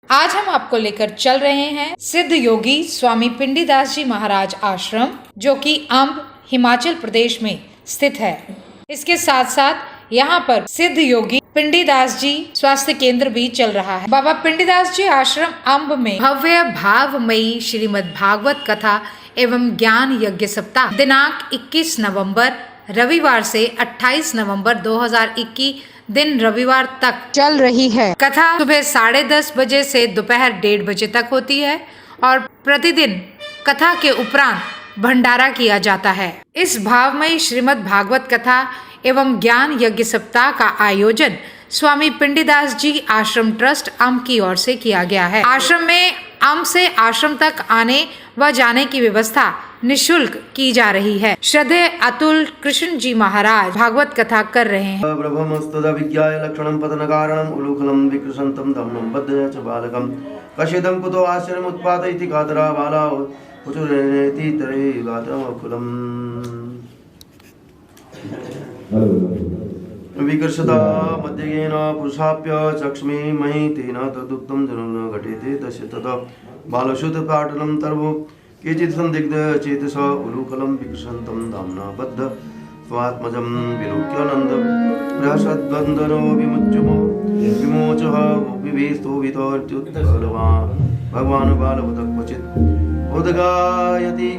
आज हम आपको लेकर चल रहे हैं सिद्ध योगी स्वामी पिंडीदास जी महाराज आश्रम, जो कि अम्ब हिमाचल प्रदेश में स्थित है। इसके साथ साथ यहाँ पर सिद्ध योगी पिंडीदास जी स्वास्थ्य केंद्र भी चल रहा है। बाबा पिंडीदास जी आश्रम अम्ब में भव्य भावमयी श्रीमद् भागवत कथा एवं ज्ञान यज्ञ सप्ताह दिनांक 21 नवंबर रविवार से 28 नवंबर 2021 दिन रविवार तक चल रही है। कथा सुबह 10:30 बजे से दोपहर 1:30 बजे तक होती है और प्रतिदिन कथा के उपरांत भंडारा किया जाता है। इस भावमयी श्रीमद् भागवत कथा एवं ज्ञान यज्ञ सप्ताह का आयोजन स्वामी पिंडीदास जी आश्रम ट्रस्ट अम्ब की ओर से किया गया है। आश्रम में अम्ब से आश्रम तक आने व जाने की व्यवस्था निशुल्क की जा रही है। श्रद्धेय अतुल कृष्ण जी महाराज भागवत कथा कर रहे हैं। ब्रह्मस्तुदा विज्ञाय लक्षणं पतन कारणं उलूखलं विकृशन्तं दम्नं बद्धय च बालकं कशिदं कुतो आश्रयम् उत्पादयति कातरा बाला उचुरेति तरे गातमकुलम् विकर्षता मध्येन पुरुषाप्य चक्ष्मे महि तेन तदुक्तं जनं घटेते तस्य तत बालशुद्धपाटलं तर्वो केचित् संदिग्ध चेतस उलूखलं विकृशन्तं दाम्ना बद्ध स्वात्मजं विलोक्यानन्द प्रसद्वन्दनो विमुच्यमो विमोचः विवेस्तो वितोर्त्युत्तरवान् भगवान् बालवतः क्वचित् उद्गायति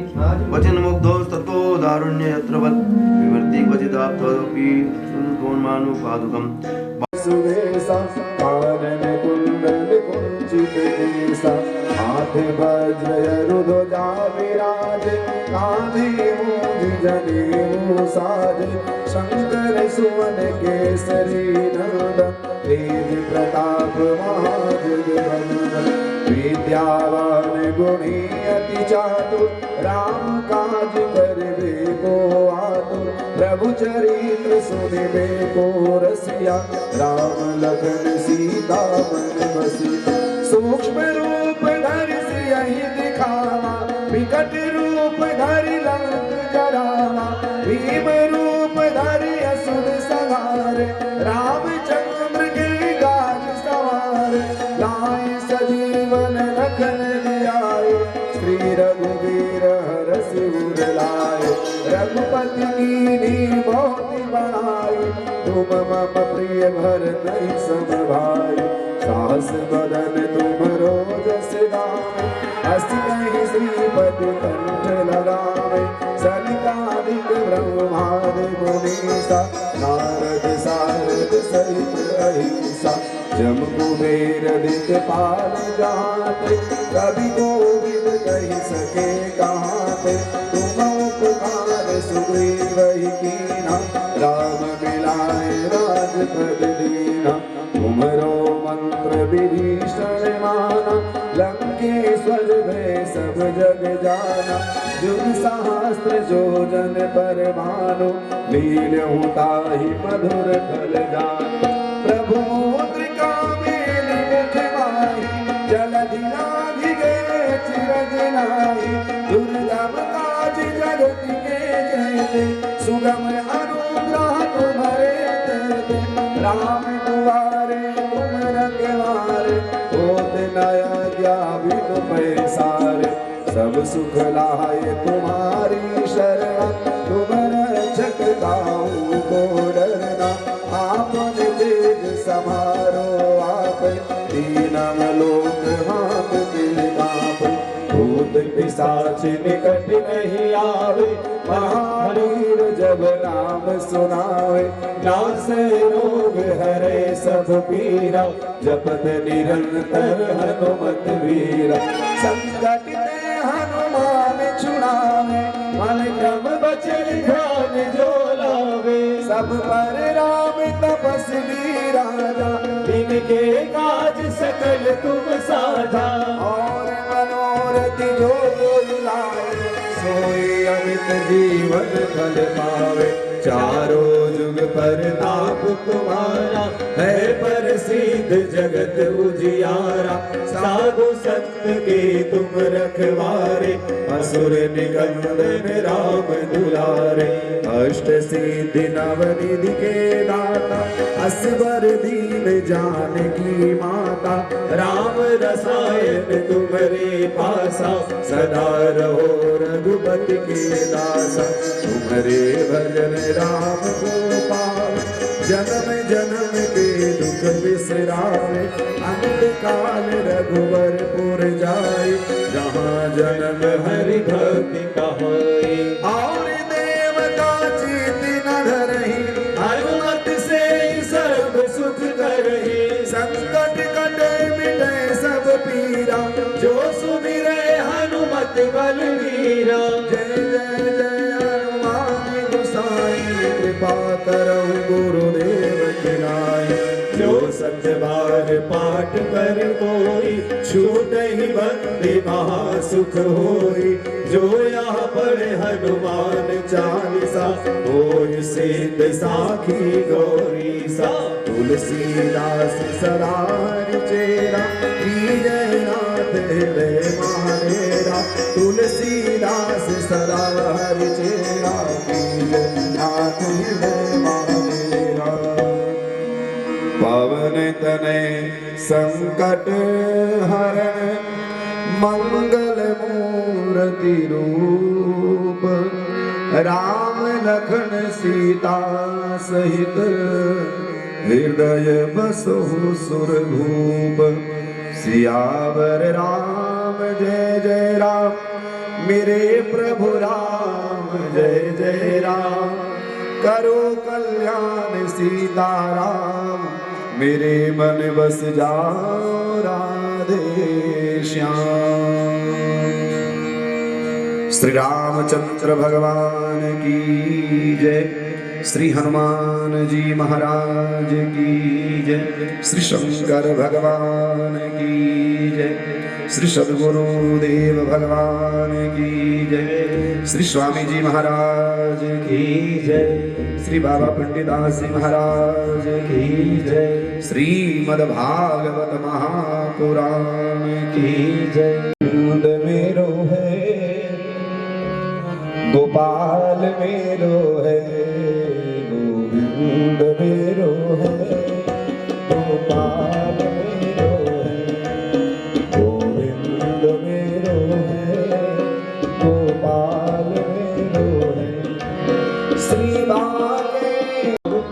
वचनमुग्धस्ततो दारुण्य यत्रवत् विवर्ति क्वचिदाप्तोऽपि सुन्दोन्मानुपादुकम् सुवेशा कानन कुंडल कुंचित केसा हाथ वज्रयरुध्वजा विराज कांधे मूंज जनेऊ साज शंकर सुवन केसरी नंदन तेज प्रताप महाजगवंदन विद्यावान गुणी अति चातुर राम काज करबे को आतुर प्रभु चरित्र सुनिबे को रसिया राम लखन सीता मन बसी सूक्ष्म रूप धरि सियहि दिखावा विकट रूप धरि लंक जरावा भीम रूप धरि असुर संहारे रामचंद्र के काज सवार लाए सजीवन लखन जियाए श्री रघुवीर हरषि उर लाए रघुपति कीन्ही बहुत बढ़ाई तुम मम प्रिय भर नहीं सम भाई साहस बदन तुम रोजस गावे अस्त कहीं श्रीपति कंठ लगावे सनिकादिक ब्रह्मादि मुनीसा नारद सारद सहित अहिंसा जम कुबेर दिक्पाल जाते कवि कोविद कही सके कहाते तुम उपकार सुग्रीव ही कीना राम मिलाए राजपद दीना तुमरो मंत्र विभीषण माना लंकेश्वर भय सब जग जाना जुग सहस्त्र जो जन पर भानु लील्यु ताहि मधुर फल जान प्रभु मुद्रिका मेलि मुख माहि जलधि लांघि गए चिरज नाहि दुर्गम काज जगत के जेते सुगम अनुग्रह तुम्हारे तेते राम दुआरे तुम रखवारे होत न आज्ञा बिनु पैसारे सब सुख लाए तुम्हारी शरण तुम रक्षक काहू को डरना आपन तेज समारो आप दीनम लोक हाथ दिल काप भूत पिशाच निकट नहीं आवे महावीर जब नाम सुनावे नासे रोग हरे सब पीरा जपत निरंतर हनुमत वीरा संकट ते हनुमान छुड़ावे मन क्रम बचन ध्यान जो लावे सब पर राम तपस्वी राजा इनके काज सकल तुम साझा और मनोरथ जो लाए सोई अमित जीवन फल पावे चारों जुग पर ताप तुम्हारा है प्रसिद्ध जगत उजियारा साधु संत के तुम रखवारे, असुर निकंदन राम दुलारे। अष्ट सिद्धि नवनिधि के दाता, असवर दीन जानकी माता। राम रसायन तुम्हारे पासा, सदा रहो रघुपति के दासा। तुम्हारे भजन राम को पावे, जन्म जन्म के दुख बिसरावे। अंत काल रघुवरपुर जाए, जहाँ जन्म हरि भक्ति कहाए। और देवता चित न धरहि, हनुमत से सर्व सुख करहि। संकट कटे मिटे सब पीरा, जो सुमिरे हनुमत बलवीरा। जय जय जय हनुमान गोसाई, कृपा करहु गुरुदेव की नाई। जो सत्य बार पाठ कर कोई, छूटहि बंदी महासुख होई। जो यहाँ पढ़े हनुमान चालीसा, होय सिद्ध साखी गौरी सा। तुलसीदास सदा चेरा, जय नाथ हृदय मारेरा। तुलसीदास सदा चेरा, जय नाथ हृदय मारेरा। पवन तनय संकट हरण, मंगल मूर्ति रूप। राम लखन सीता सहित, हृदय बसहु सुरभूप। सियावर राम जय जय राम, मेरे प्रभु राम जय जय राम। करो कल्याण सीताराम, मेरे मन बस जाओ राधे श्याम। श्री रामचंद्र भगवान की जय, श्री हनुमान जी महाराज की जय, श्री शंकर भगवान की जय, श्री सद्गुरुदेव भगवान की जय, श्री स्वामी जी महाराज की जय, श्री बाबा पंडितास जी महाराज की जय, श्रीमद्भागवत महापुराण की जय। गोविंद मेरो है, गोपाल मेरो है, गोविंद मेरो है, गोपाल मेरो है, गोविंद मेरो है, गोपाल मेरो है। श्री बागे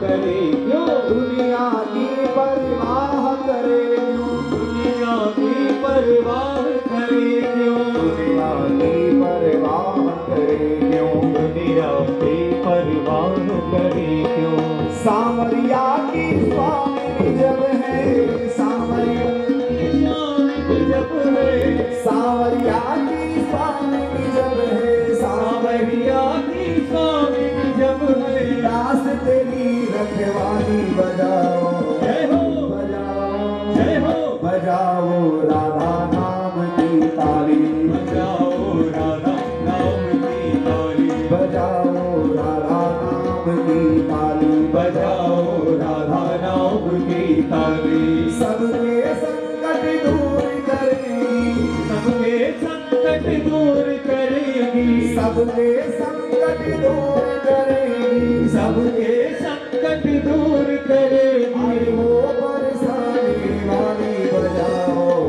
करे क्यों, दुनिया की परवाह करे क्यों, दुनिया की परवाह करे क्यों, दुनिया की परवाह करे क्यों, दुनिया की परवाह करे क्यों। सांवरिया की स्वामी जब है, सांवरिया की स्वामी जब है, सांवरिया की स्वामी जब है, सांवरिया की स्वामी जब है। दास तेरी रखवाली बजाओ, जय हो बजाओ, जय हो बजाओ राधा नाम की ताली, बजाओ राधा नाम की ताली, बजाओ राधा नाम की ताली, बजाओ राधा नाम की ताली। सबके संकट दूर करेगी, सबके संकट दूर करेगी, सबके संकट दूर करेगी, सबके संकट दूर करेगी। आई हो बरसाने वाली बजाओ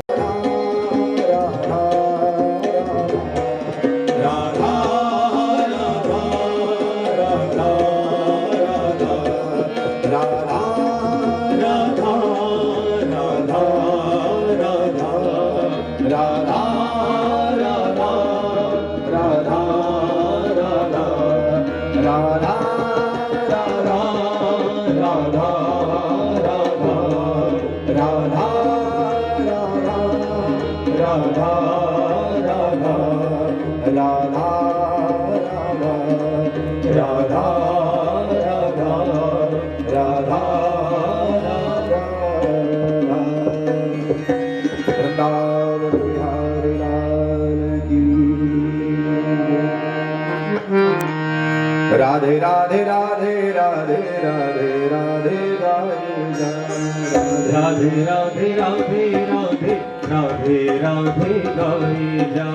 राधे राधे राधे राधे राधे राधे राधे राधे राधे राधे राधे राधे राधे गाए जा।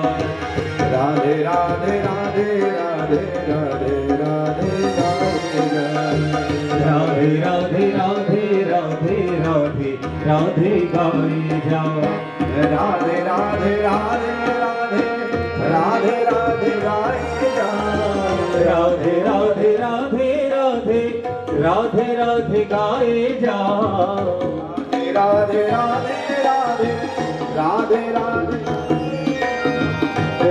राधे राधे राधे राधे राधे राधे गाए जा। राधे राधे राधे राधे राधे राधे गाए जा। राधे राधे राधे राधे राधे राधे गाए जा। राधे राधे राधे राधे राधे राधे गाए जा। राधे राधे राधे राधे राधे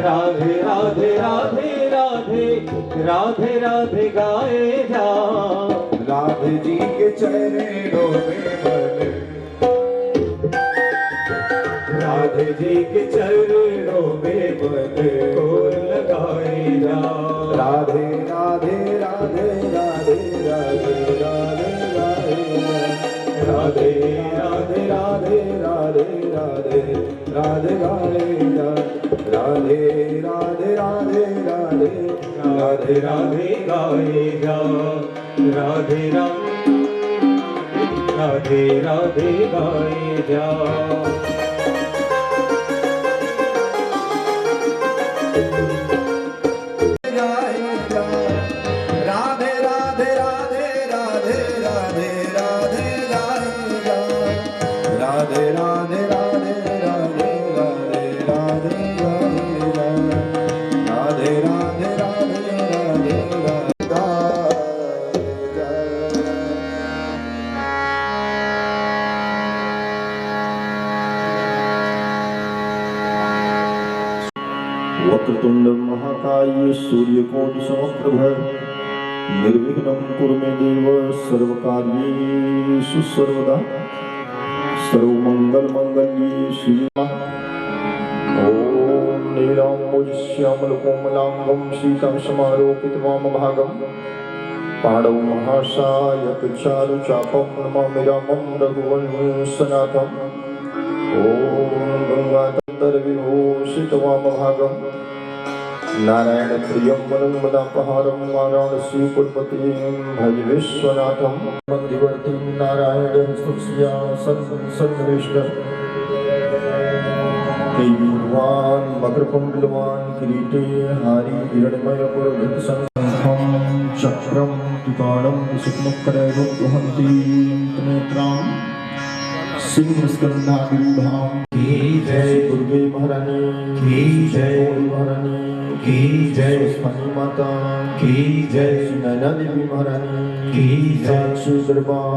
राधे राधे राधे राधे राधे राधे गाए जा। राधे जी के चरणों में बने, राधे जी के चरणों में बने फूल लगाए जा। राधे राधे राधे राधे राधे राधे राधे राधे राधे राधे राधे राधे गाए जा। राधे राधे राधे राधे राधे राधे गाए जा। राधे राधे राधे गाए जा। राधे राधे राधे राधे राधे राधे गाए जा। राधे राधे राधे राधे राधे राधे गाए जा। राधे राधे राधे राधे राधे गाए जा। वक्रतुंड महाकाय सूर्यकोटि समप्रभ निर्विघ्नं कुरु मे देव सर्वकार्येषु सर्वदा सर्वमंगलमांगल्ये शिवे। ओम नीलाम्बुजश्यामलकोमलांगं सीतं समारोपितवामभागं पाणौ महासायकचारुचापं नमामि रामं रघुवंशनाथम्। ओम गंगाधरविभूषितवामभागं नारायण प्रियं मनोमदापहारं वाराणसीपुरपतिं भज विश्वनाथं। मन्दिवर्तिं नारायण स्तुत्या सन्निविष्टं भगवान् मकरकुण्डलवान् किरीटे हारी हिरण्मयपुरधृतशङ्खं चक्रं त्रिकाणं शुक्लकरैरुद्वहन्ति नेत्रां सिंहस्कन्धाभिरूढां। की जय दुर्गे महारानी की जय महारानी की जय स्वामी माता की जय नैना देवी महारानी की जय श्री दरबार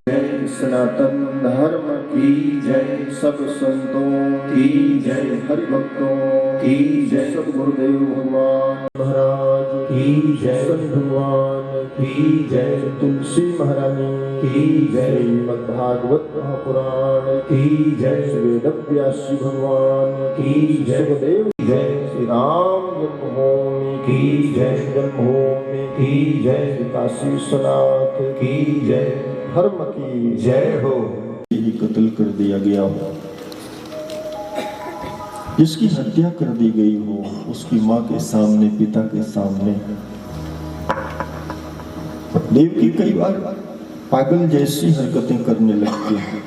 सनातन धर्म की जय सब संतों की जय हरि भक्तों की जय सब गुरुदेव भगवान महाराज की जय भगवान की जय तुलसी महारानी की जय श्रीमद्भागवत महापुराण की जय वेदव्यासी भगवान की जय गुरुदेव जय श्री राम जन्मभूमि की जय जन्मभूमि की जय काशी विश्वनाथ की जय धर्म की जय हो। ही कत्ल कर दिया गया हो, जिसकी हत्या कर दी गई हो, उसकी माँ के सामने पिता के सामने देवकी कई बार पागल जैसी हरकतें करने लगती है।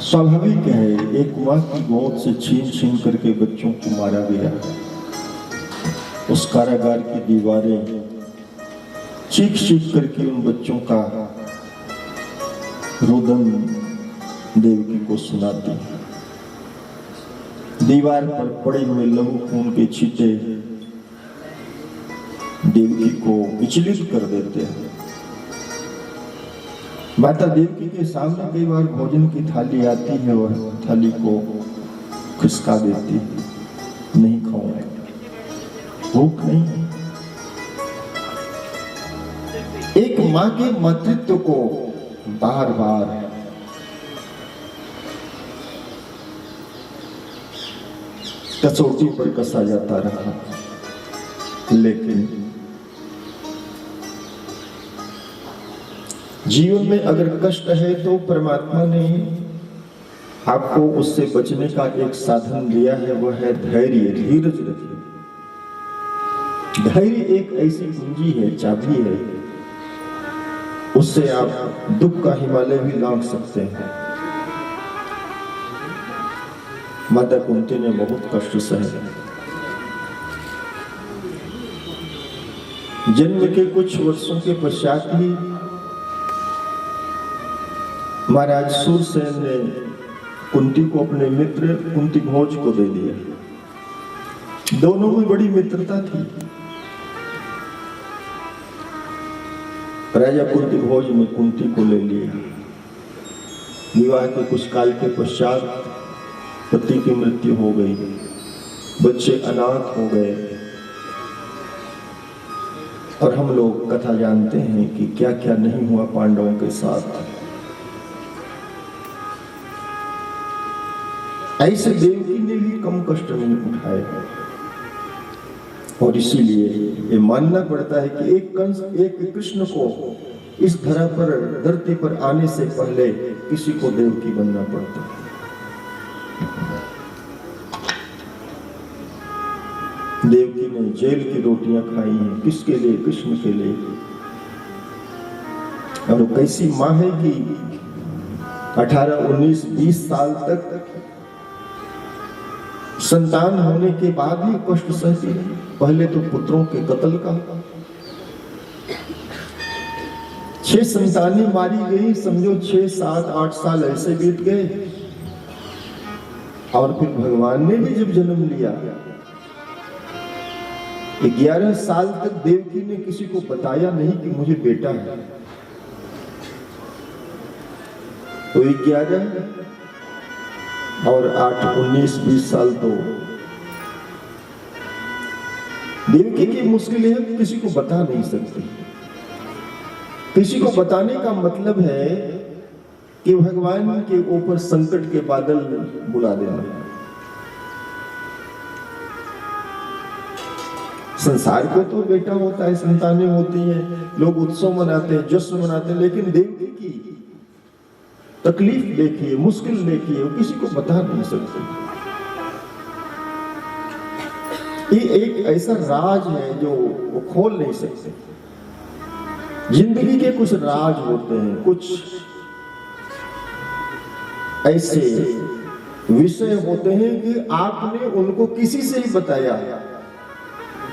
स्वाभाविक है, एक माँ की गोद से छीन छीन करके बच्चों को मारा गया। उस कारागार की दीवारें चीख चीख करके उन बच्चों का रोदन देवकी को सुनाती है। दीवार पर पड़े हुए लहू खून के छींटे देवकी को विचलित कर देते हैं। माता देवकी के सामने कई बार भोजन की थाली आती है, वह थाली को खिसका देती है, नहीं खाऊंगा, भूख नहीं। एक माँ के मातृत्व को बार बार कसौटी पर कसा जाता रहा, लेकिन जीवन में अगर कष्ट है तो परमात्मा ने आपको उससे बचने का एक साधन दिया है, वह है धैर्य। धीरज रखिए। धैर्य एक ऐसी पूंजी है, चाबी है, उससे आप दुख का हिमालय भी लांघ सकते हैं। माता कुंती ने बहुत कष्ट सहे। जन्म के कुछ वर्षों के पश्चात ही महाराज सूरसेन ने कुंती को अपने मित्र कुंती भोज को दे दिया। दोनों में बड़ी मित्रता थी। राजा कुंती भोज ने कुंती को ले लिया। विवाह के कुछ काल के पश्चात पति की मृत्यु हो गई, बच्चे अनाथ हो गए और हम लोग कथा जानते हैं कि क्या क्या नहीं हुआ पांडवों के साथ। ऐसे देवकी ने भी कम कष्ट नहीं उठाए और इसीलिए ये मानना पड़ता है कि एक कंस एक कृष्ण को इस धरा पर धरती पर आने से पहले किसी को देवकी बनना पड़ता। देवकी ने जेल की रोटियां खाई हैं, किसके लिए? कृष्ण के लिए। और वो कैसी माँ है कि 18, 19, 20 साल तक संतान होने के बाद भी कष्ट सहती है। पहले तो पुत्रों के कत्ल का, 6 संतानें मारी गई, समझो 6, 7, 8 साल ऐसे बीत गए। और फिर भगवान ने भी जब जन्म लिया 11 साल तक देवकी ने किसी को बताया नहीं कि मुझे बेटा है। तो 11 और 8, 19, 20 साल तो देवकी की मुश्किल है, किसी को बता नहीं सकती। किसी को बताने का मतलब है कि भगवान के ऊपर संकट के बादल बुला देना। संसार को तो बेटा होता है, संतानें होती हैं, लोग उत्सव मनाते हैं, जश्न मनाते हैं, लेकिन देवकी की तकलीफ देखिए, मुश्किल देखिए, वो किसी को बता नहीं सकते। ये एक ऐसा राज है जो वो खोल नहीं सकते। जिंदगी के कुछ राज होते हैं, कुछ ऐसे विषय होते हैं कि आपने उनको किसी से ही बताया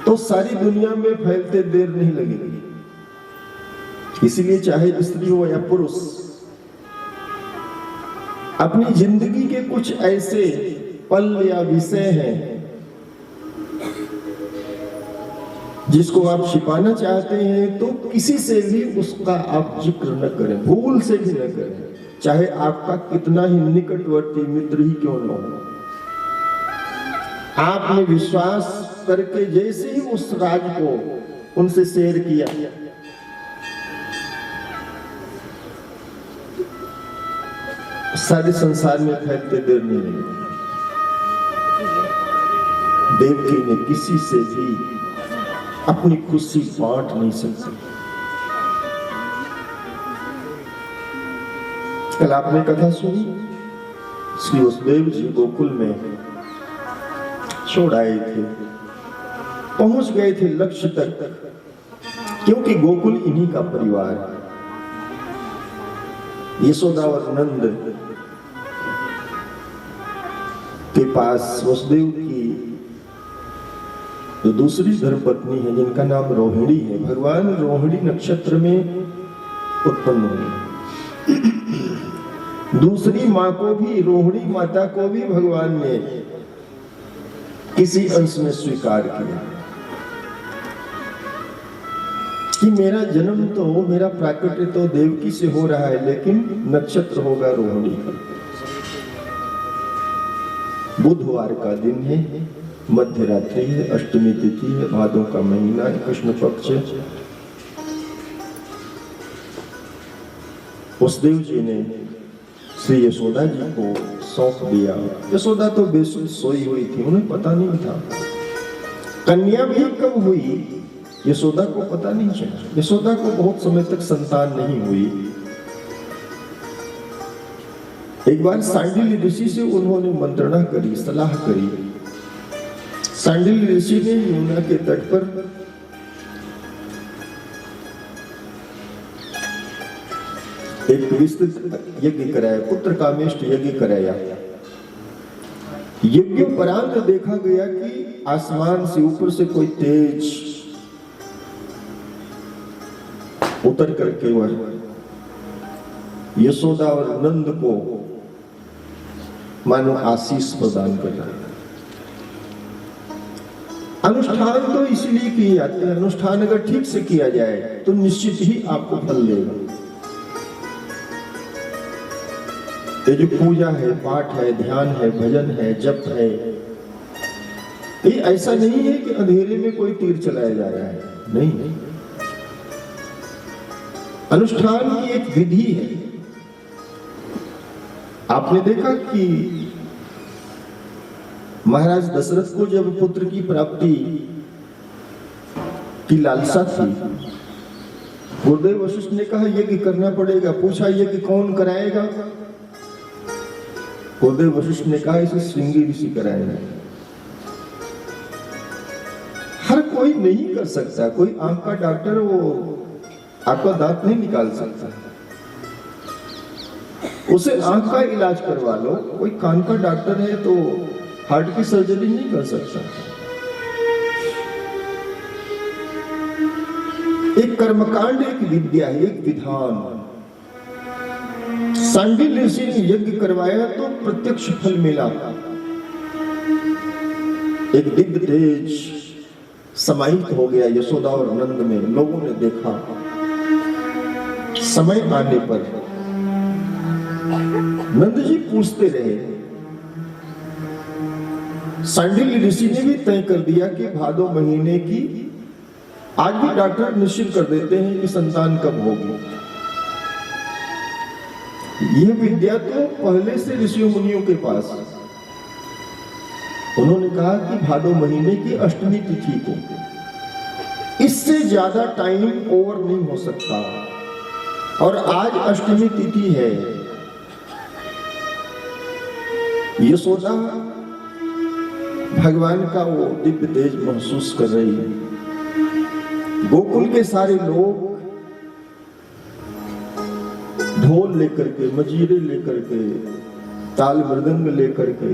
तो सारी दुनिया में फैलते देर नहीं लगेगी। इसीलिए चाहे स्त्री हो या पुरुष, अपनी जिंदगी के कुछ ऐसे पल या विषय हैं जिसको आप छिपाना चाहते हैं तो किसी से भी उसका आप जिक्र न करें, भूल से भी न करें, चाहे आपका कितना ही निकटवर्ती मित्र ही क्यों न हो। आपने विश्वास करके जैसे ही उस राज को उनसे शेयर किया, सारे संसार में फैलते देर नहीं लगी। देवकी ने किसी से भी अपनी खुशी बांट नहीं सकती। कल आपने कथा सुनी, श्री वसुदेव जी गोकुल में छोड़ आए थे, पहुंच गए थे लक्ष्य तक, क्योंकि गोकुल इन्हीं का परिवार है। यशोदा और नंद के पास वसुदेव की जो दूसरी धर्मपत्नी है जिनका नाम रोहिणी है, भगवान रोहिणी नक्षत्र में उत्पन्न हुई। दूसरी माँ को भी, रोहिणी माता को भी भगवान ने किसी अंश में स्वीकार किया कि मेरा जन्म तो, मेरा प्राकट्य तो देवकी से हो रहा है, लेकिन नक्षत्र होगा रोहिणी का। बुधवार का दिन है, मध्य रात्रि है, अष्टमी तिथि है, भादों का महीना है, कृष्ण पक्ष है। वसुदेव जी ने श्री यशोदा जी को सौंप दिया। यशोदा तो बेसुध सोई हुई थी, उन्हें पता नहीं था। कन्या भी कब हुई यशोदा को पता नहीं चला। यशोदा को बहुत समय तक संतान नहीं हुई। एक बार सांडिल्य ऋषि से उन्होंने मंत्रणा करी, सलाह करी। सांडिल्य ऋषि ने यमुना के तट पर एक विस्तृत यज्ञ कराया, पुत्र कामेष्ट यज्ञ कराया। यज्ञोपरांत देखा गया कि आसमान से ऊपर से कोई तेज उतर करके वह यशोदा और नंद को मानो आशीष प्रदान कर रहा है। अनुष्ठान तो इसलिए किए जाते हैं, अनुष्ठान अगर ठीक से किया जाए तो निश्चित ही आपको फल देगा। ये जो पूजा है, पाठ है, ध्यान है, भजन है, जप है, ये ऐसा नहीं है कि अंधेरे में कोई तीर चलाया जा रहा है, नहीं। अनुष्ठान की एक विधि है। आपने देखा कि महाराज दशरथ को जब पुत्र की प्राप्ति की लालसा थी, गुरुदेव वशिष्ठ ने कहा यज्ञ करना पड़ेगा। पूछा यज्ञ कौन कराएगा? गुरुदेव वशिष्ठ ने कहा इसे श्रृंगी ऋषि कराएगा। हर कोई नहीं कर सकता। कोई आंख का डॉक्टर वो आपका दांत नहीं निकाल सकता, उसे आंख का इलाज करवा लो। कोई कान का डॉक्टर है तो हार्ट की सर्जरी नहीं कर सकता। एक कर्मकांड, एक विद्या है, एक विधान। सांडिल ऋषि ने यज्ञ करवाया तो प्रत्यक्ष फल मिला। एक दिव्य तेज समाहित हो गया यशोदा और नंद में। लोगों ने देखा। समय आने पर नंद जी पूछते रहे। सांडिल्य ऋषि ने भी तय कर दिया कि भादो महीने की, आज भी डॉक्टर निश्चित कर देते हैं कि संतान कब होगी। यह विद्या तो पहले से ऋषियों मुनियों के पास। उन्होंने कहा कि भादो महीने की अष्टमी तिथि को, इससे ज्यादा टाइम ओवर नहीं हो सकता। और आज अष्टमी तिथि है। यशोदा भगवान का वो दिव्य तेज महसूस कर रही है। गोकुल के सारे लोग ढोल लेकर के, मजीरे लेकर के, ताल मृदंग लेकर के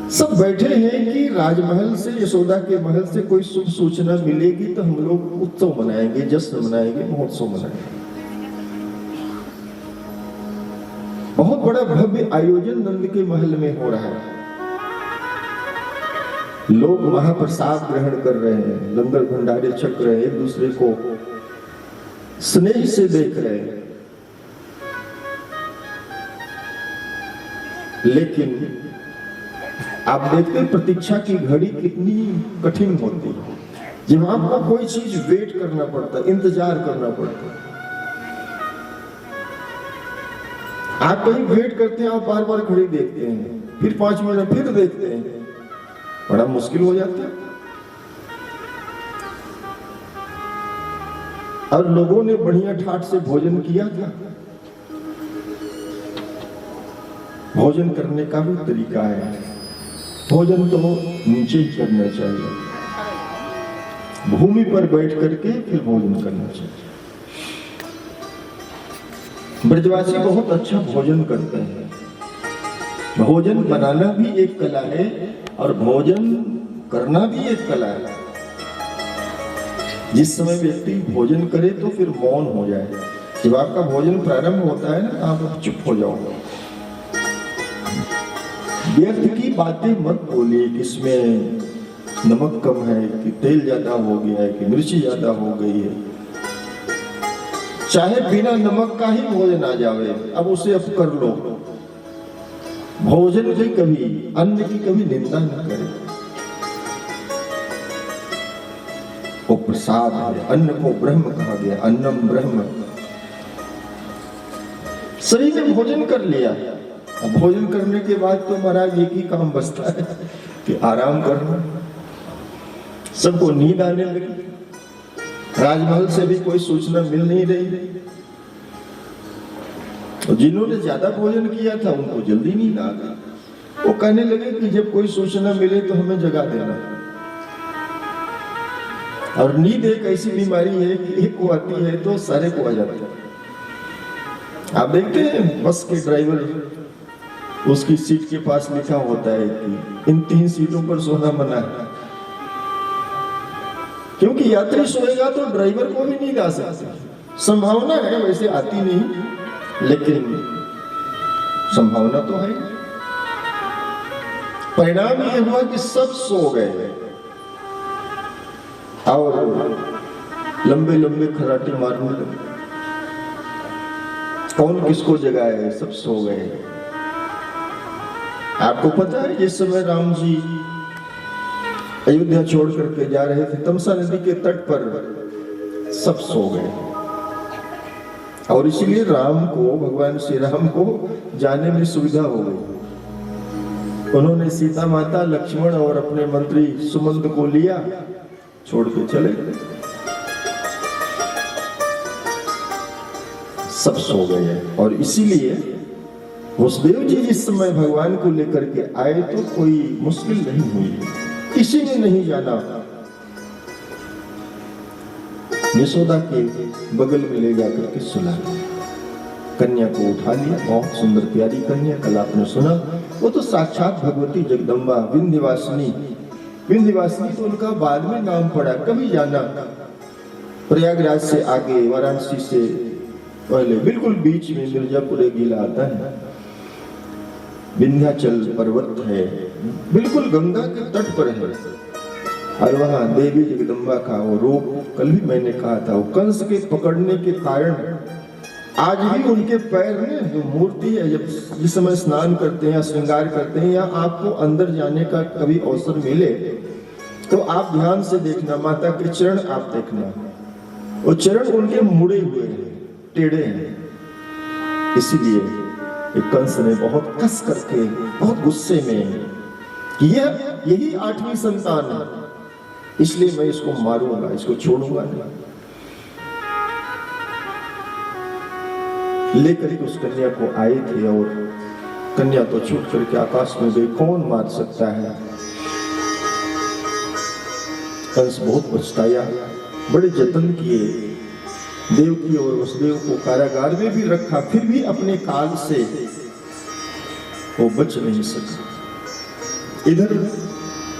सब बैठे हैं कि राजमहल से, यशोदा के महल से कोई शुभ सूचना मिलेगी तो हम लोग उत्सव मनाएंगे, जश्न मनाएंगे, महोत्सव मनाएंगे। बहुत बड़ा भव्य आयोजन नंद के महल में हो रहा है। लोग महाप्रसाद ग्रहण कर रहे हैं, लंगर भंडारे छक रहे हैं, एक दूसरे को स्नेह से देख रहे हैं। लेकिन आप देखते हैं प्रतीक्षा की घड़ी कितनी कठिन होती है। जब आपको कोई चीज वेट करना पड़ता, इंतजार करना पड़ता। आप कहीं वेट करते हैं, आप बार बार घड़ी देखते हैं, फिर 5 मिनट फिर देखते हैं, बड़ा मुश्किल हो जाता है। और लोगों ने बढ़िया ठाट से भोजन किया था। भोजन करने का भी तरीका है। भोजन तो नीचे ही करना चाहिए, भूमि पर बैठ करके फिर भोजन करना चाहिए। ब्रजवासी बहुत अच्छा भोजन करते हैं। भोजन बनाना भी एक कला है और भोजन करना भी एक कला है। जिस समय व्यक्ति भोजन करे तो फिर मौन हो जाए। जब आपका भोजन प्रारंभ होता है ना, आप चुप हो जाओगे। व्यर्थ की बातें मत बोलिए कि इसमें नमक कम है, कि तेल ज्यादा हो गया है, कि मिर्ची ज्यादा हो गई है। चाहे बिना नमक का ही भोजन आ जावे, अब उसे अब कर लो। भोजन की कभी, अन्न की कभी निंदा न करें। वो प्रसाद है। अन्न को ब्रह्म कहा गया, अन्नम ब्रह्म। सभी ने भोजन कर लिया। अब भोजन करने के बाद तो महाराज एक ही काम बचता है कि आराम करना। सबको नींद आने लगी। राजमहल से भी कोई सूचना मिल नहीं रही। तो जिन्होंने ज्यादा भोजन किया था उनको जल्दी नींद आ गई। वो कहने लगे कि जब कोई सूचना मिले तो हमें जगा देना। और नींद एक ऐसी बीमारी है कि एक को आती है तो सारे को आ जाता है। आप देखते हैं बस के ड्राइवर उसकी सीट के पास लिखा होता है कि इन 3 सीटों पर सोना मना है, क्योंकि यात्री सोएगा तो ड्राइवर को भी नहीं गा सकते। संभावना है, वैसे आती नहीं, लेकिन संभावना तो है। परिणाम यह हुआ कि सब सो गए और लंबे लंबे खराटे मारने लगे। कौन किसको जगाए, सब सो गए। आपको पता है जिस समय राम जी अयोध्या छोड़ करके जा रहे थे, तमसा नदी के तट पर सब सो गए और इसीलिए राम को, भगवान श्री राम को जाने में सुविधा हो गई। उन्होंने सीता माता, लक्ष्मण और अपने मंत्री सुमंत को लिया, छोड़ के चले गए। सब सो गए और इसीलिए वसुदेव जी जिस समय भगवान को लेकर के आए तो कोई मुश्किल नहीं हुई, किसी ने नहीं जाना। यशोदा के बगल में ले जाकर के सुला, कन्या को उठा लिया। बहुत सुंदर प्यारी कन्या, कल आपने सुना, वो तो साक्षात भगवती जगदम्बा विंध्यवासिनी। विंध्यवासिनी तो उनका बाद में नाम पड़ा, कभी जाना प्रयागराज से आगे, वाराणसी से पहले बिल्कुल बीच में मिर्जापुर एक जिला आता है, विंध्याचल पर्वत है, बिल्कुल गंगा के तट पर है। और वहां देवी जगदम्बा का वो रूप, कल भी मैंने कहा था, वो कंस के पकड़ने के कारण आज भी उनके पैर में जो मूर्ति है, जब जिस समय स्नान करते हैं, श्रृंगार करते हैं, या आपको अंदर जाने का कभी अवसर मिले तो आप ध्यान से देखना, माता के चरण आप देखना, वो चरण उनके मुड़े हुए हैं, टेढ़े हैं। इसीलिए कंस ने बहुत कस करके, बहुत गुस्से में, यही 8वीं संतान है, इसलिए मैं इसको मारूंगा, इसको छोड़ूंगा नहीं। लेकर के उस कन्या को आए थे और कन्या तो छूट करके आकाश में गई, कौन मार सकता है। कंस बहुत पछताया, बड़े जतन किए, देवकी और वसुदेव को कारागार में भी रखा, फिर भी अपने काल से वो बच नहीं सका। इधर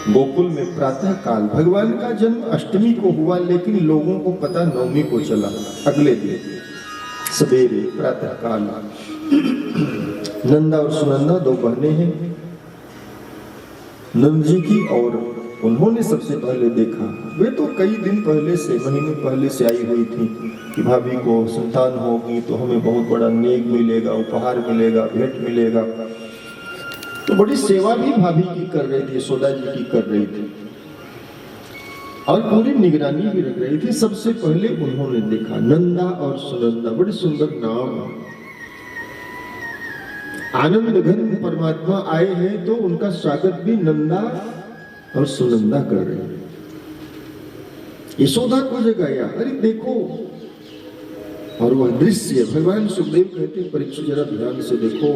गोकुल में प्रातः काल, भगवान का जन्म अष्टमी को हुआ, लेकिन लोगों को पता नवमी को चला। अगले दिन सवेरे प्रातः काल नंदा और सुनंदा 2 बहनें हैं नंद जी की, और उन्होंने सबसे पहले देखा। वे तो कई दिन पहले से, महीने पहले से आई हुई थी कि भाभी को संतान होगी तो हमें बहुत बड़ा नेक मिलेगा, उपहार मिलेगा, भेंट मिलेगा। तो बड़ी सेवा भी भाभी की कर रही थी, यशोदा जी की कर रही थी, और पूरी निगरानी भी रख रही थी। सबसे पहले उन्होंने देखा नंदा और सुनंदा, बड़े सुंदर नाम। आनंद घन परमात्मा आए हैं तो उनका स्वागत भी नंदा और सुनंदा कर रहे हैं। यशोदा को जगाया, अरे देखो, और वह दृश्य भगवान सुखदेव कहते हैं, परीक्षित जरा ध्यान से देखो,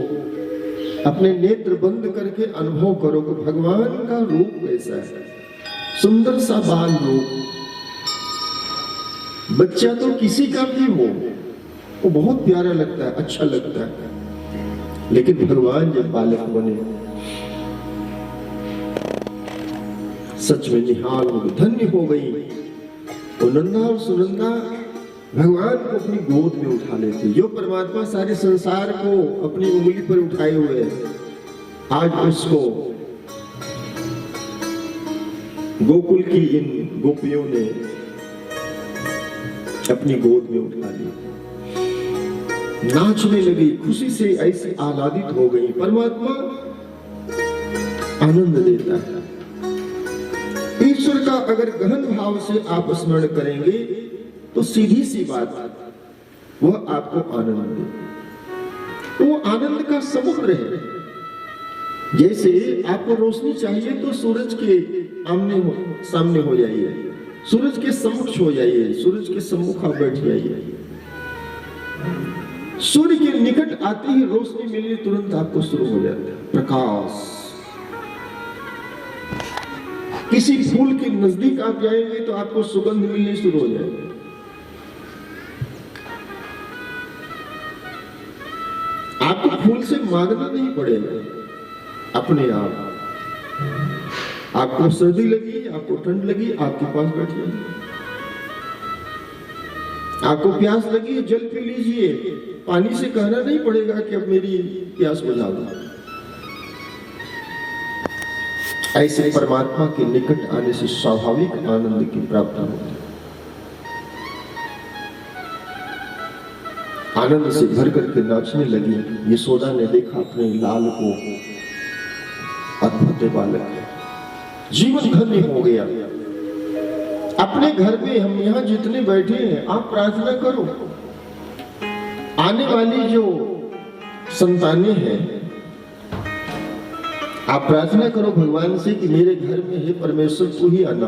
अपने नेत्र बंद करके अनुभव करो कि भगवान का रूप कैसा है। सुंदर सा बाल रूप, बच्चा तो किसी का भी हो वो बहुत प्यारा लगता है, अच्छा लगता है, लेकिन भगवान जब बालक बने सच में निहाल हो गई, धन्य हो गई। और नंदा और सुनंदा भगवान को अपनी गोद में उठा लेते। जो परमात्मा सारे संसार को अपनी उंगली पर उठाए हुए हैं, आज उसको गोकुल की इन गोपियों ने अपनी गोद में उठा लिया, नाचने लगी, खुशी से ऐसे आह्लादित हो गई। परमात्मा आनंद देता है। ईश्वर का अगर गहन भाव से आप स्मरण करेंगे तो सीधी सी बात, वह आपको आनंद दे। तो वो आनंद का समुद्र है। जैसे आपको रोशनी चाहिए तो सूरज के सामने हो जाइए, सूरज के सम्मुख हो जाइए, सूरज के सम्मुख आप बैठ जाइए। सूर्य के निकट आते ही रोशनी मिलनी तुरंत आपको शुरू हो जाता है, प्रकाश। किसी फूल के नजदीक आप जाएंगे तो आपको सुगंध मिलनी शुरू हो जाएगी। आपको फूल से मांगना नहीं पड़ेगा, अपने आप। आपको सर्दी लगी, आपको ठंड लगी, आपके पास बैठिए। आपको प्यास लगी, जल पी लीजिए। पानी से कहना नहीं पड़ेगा कि अब मेरी प्यास बुझा दो। ऐसे परमात्मा के निकट आने से स्वाभाविक आनंद की प्राप्ति होती है। आनंद से भर करके नाचने लगी। यशोदा ने देखा अपने लाल को, अद्भुत बालक है, जीवन धन्य हो गया। अपने घर में हम यहाँ जितने बैठे हैं, आप प्रार्थना करो, आने वाली जो संतानें हैं, आप प्रार्थना करो भगवान से कि मेरे घर में हे परमेश्वर तू ही आना।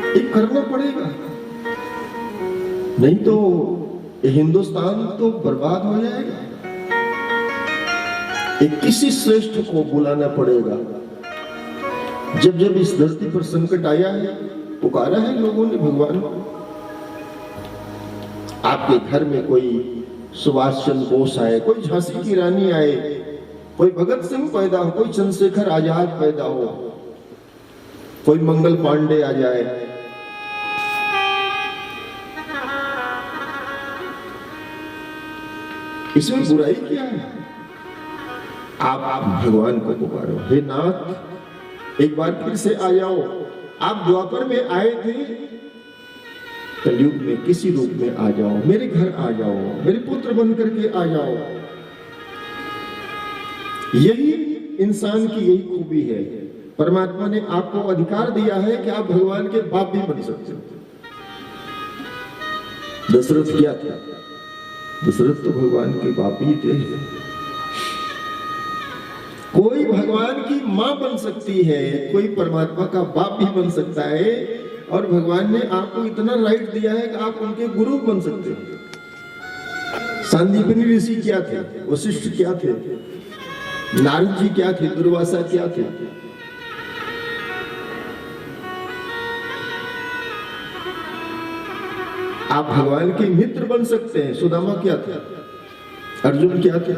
ये करना पड़ेगा, नहीं तो हिंदुस्तान तो बर्बाद हो जाएगा। एक किसी श्रेष्ठ को बुलाना पड़ेगा। जब जब इस धरती पर संकट आया है, पुकारा है लोगों ने भगवान को। आपके घर में कोई सुभाष चंद्र बोस आए, कोई झांसी की रानी आए, कोई भगत सिंह पैदा हो, कोई चंद्रशेखर आजाद पैदा हो, कोई मंगल पांडे आ जाए, इसमें बुराई क्या है? आप भगवान को पुकारो, हे नाथ एक बार फिर से आ जाओ। आप द्वापर में आए थे, कलयुग में किसी रूप में आ जाओ, मेरे घर आ जाओ, मेरे पुत्र बन करके आ जाओ। यही इंसान की यही खूबी है। परमात्मा ने आपको अधिकार दिया है कि आप भगवान के बाप भी बन सकते हो। दशरथ क्या था? दशरथ तो भगवान के बाप ही थे। कोई भगवान की मां बन सकती है, कोई परमात्मा का बाप भी बन सकता है, और भगवान ने आपको इतना राइट दिया है कि आप उनके गुरु बन सकते हो। सांदीपनी ऋषि क्या थे? वशिष्ठ क्या थे? नारद जी क्या थे? दुर्वासा क्या थे? आप भगवान के मित्र बन सकते हैं। सुदामा क्या थे? अर्जुन क्या थे?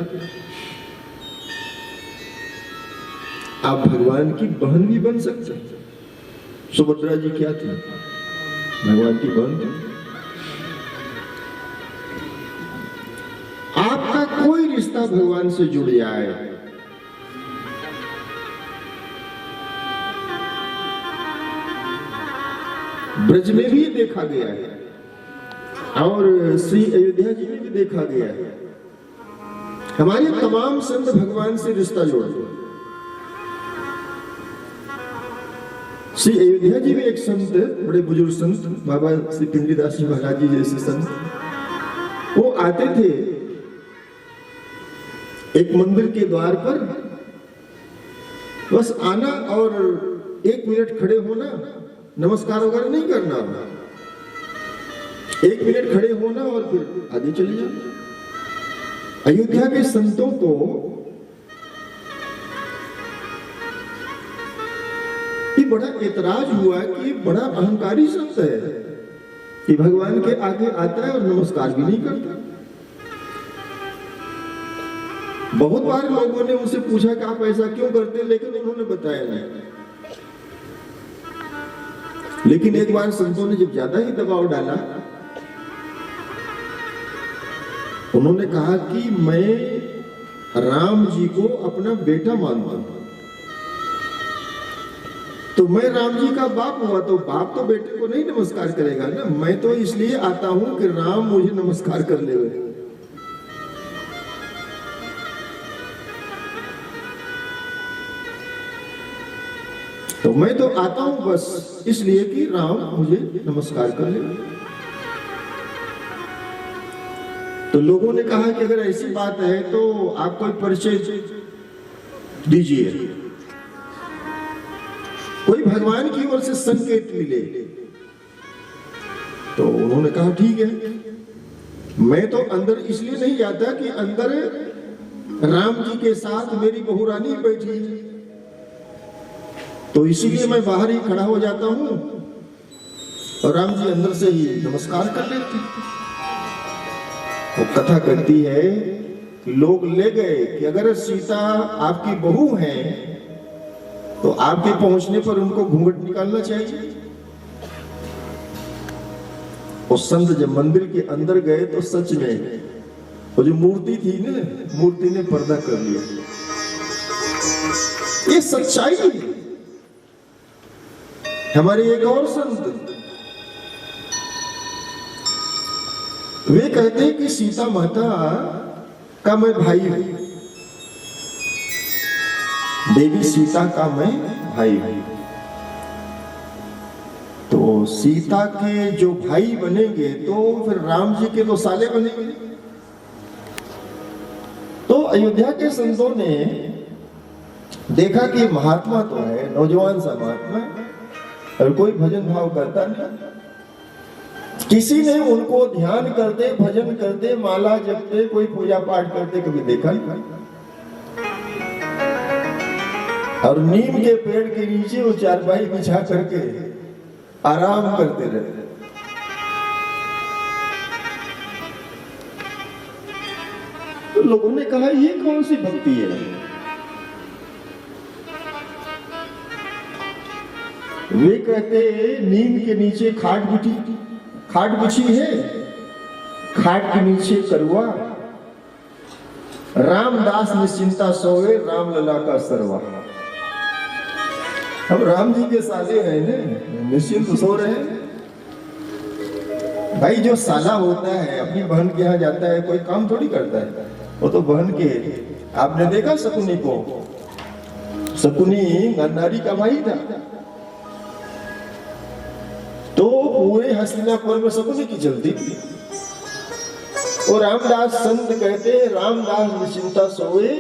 आप भगवान की बहन भी बन सकते हैं। सुभद्रा जी क्या थी? भगवान की बहन थी। आपका कोई रिश्ता भगवान से जुड़ जाए, ब्रज में भी देखा गया है और श्री अयोध्या जी में भी देखा गया है। हमारे तमाम संत भगवान से रिश्ता जोड़ते हैं। श्री अयोध्या जी में एक संत, बड़े बुजुर्ग संत, बाबा श्री पिंडीदास जी महाराज जी जैसे संत, वो आते थे एक मंदिर के द्वार पर, बस आना और 1 मिनट खड़े होना, नमस्कार वगैरह नहीं करना, 1 मिनट खड़े होना और फिर आगे चले जाना। अयोध्या के संतों को ये बड़ा एतराज हुआ कि बड़ा अहंकारी संत है कि भगवान के आगे आता है और नमस्कार भी नहीं करता। बहुत बार लोगों ने उनसे पूछा कि आप ऐसा क्यों करते हैं, लेकिन उन्होंने बताया नहीं। लेकिन एक बार संतों ने जब ज्यादा ही दबाव डाला, उन्होंने कहा कि मैं राम जी को अपना बेटा मानता हूं, तो मैं राम जी का बाप हुआ, तो बाप तो बेटे को नहीं नमस्कार करेगा ना। मैं तो इसलिए आता हूं कि राम मुझे नमस्कार कर ले। तो मैं तो आता हूं बस इसलिए कि राम मुझे नमस्कार कर ले। तो लोगों ने कहा कि अगर ऐसी बात है तो आप कोई परिचय दीजिए, कोई भगवान की ओर से संकेत मिले। तो उन्होंने कहा ठीक है, मैं तो अंदर इसलिए नहीं जाता कि अंदर राम जी के साथ मेरी बहू रानी बैठी है, तो इसीलिए मैं बाहर ही खड़ा हो जाता हूं और राम जी अंदर से ही नमस्कार कर लेते। वो कथा कहती है लोग ले गए कि अगर सीता आपकी बहू है तो आपके पहुंचने पर उनको घूंघट निकालना चाहिए। और संत जब मंदिर के अंदर गए तो सच में वो जो मूर्ति थी ना, मूर्ति ने पर्दा कर लिया। ये सच्चाई है। हमारे एक और संत वे कहते हैं कि सीता माता का मैं भाई हूं, देवी सीता का मैं भाई हूं। तो सीता के जो भाई बनेंगे तो फिर राम जी के तो साले बनेंगे। तो अयोध्या के संतों ने देखा कि महात्मा तो है, नौजवान सा महात्मा, और कोई भजन भाव करता नहीं। किसी ने उनको ध्यान करते, भजन करते, माला जपते, कोई पूजा पाठ करते कभी देखा नहीं। और नीम के पेड़ के नीचे वो चारपाई बिछा करके आराम करते रहते। तो लोगों ने कहा ये कौन सी भक्ति है? वे कहते नीम के नीचे खाट बिछी है, खाट के नीचे करुआ, रामदास निश्चिंता सोए, राम लला का सरवा। अब राम जी के साले हैं ना, निश्चिंत सो रहे हैं। भाई जो साला होता है अपनी बहन के यहाँ जाता है, कोई काम थोड़ी करता है। वो तो बहन के, आपने देखा शकुनी को, शकुनी गंधारी का भाई था। तो पूरे हस्तिनापुर में शकुनी की चलती थी। और रामदास संत कहते रामदास निश्चिंता सोए,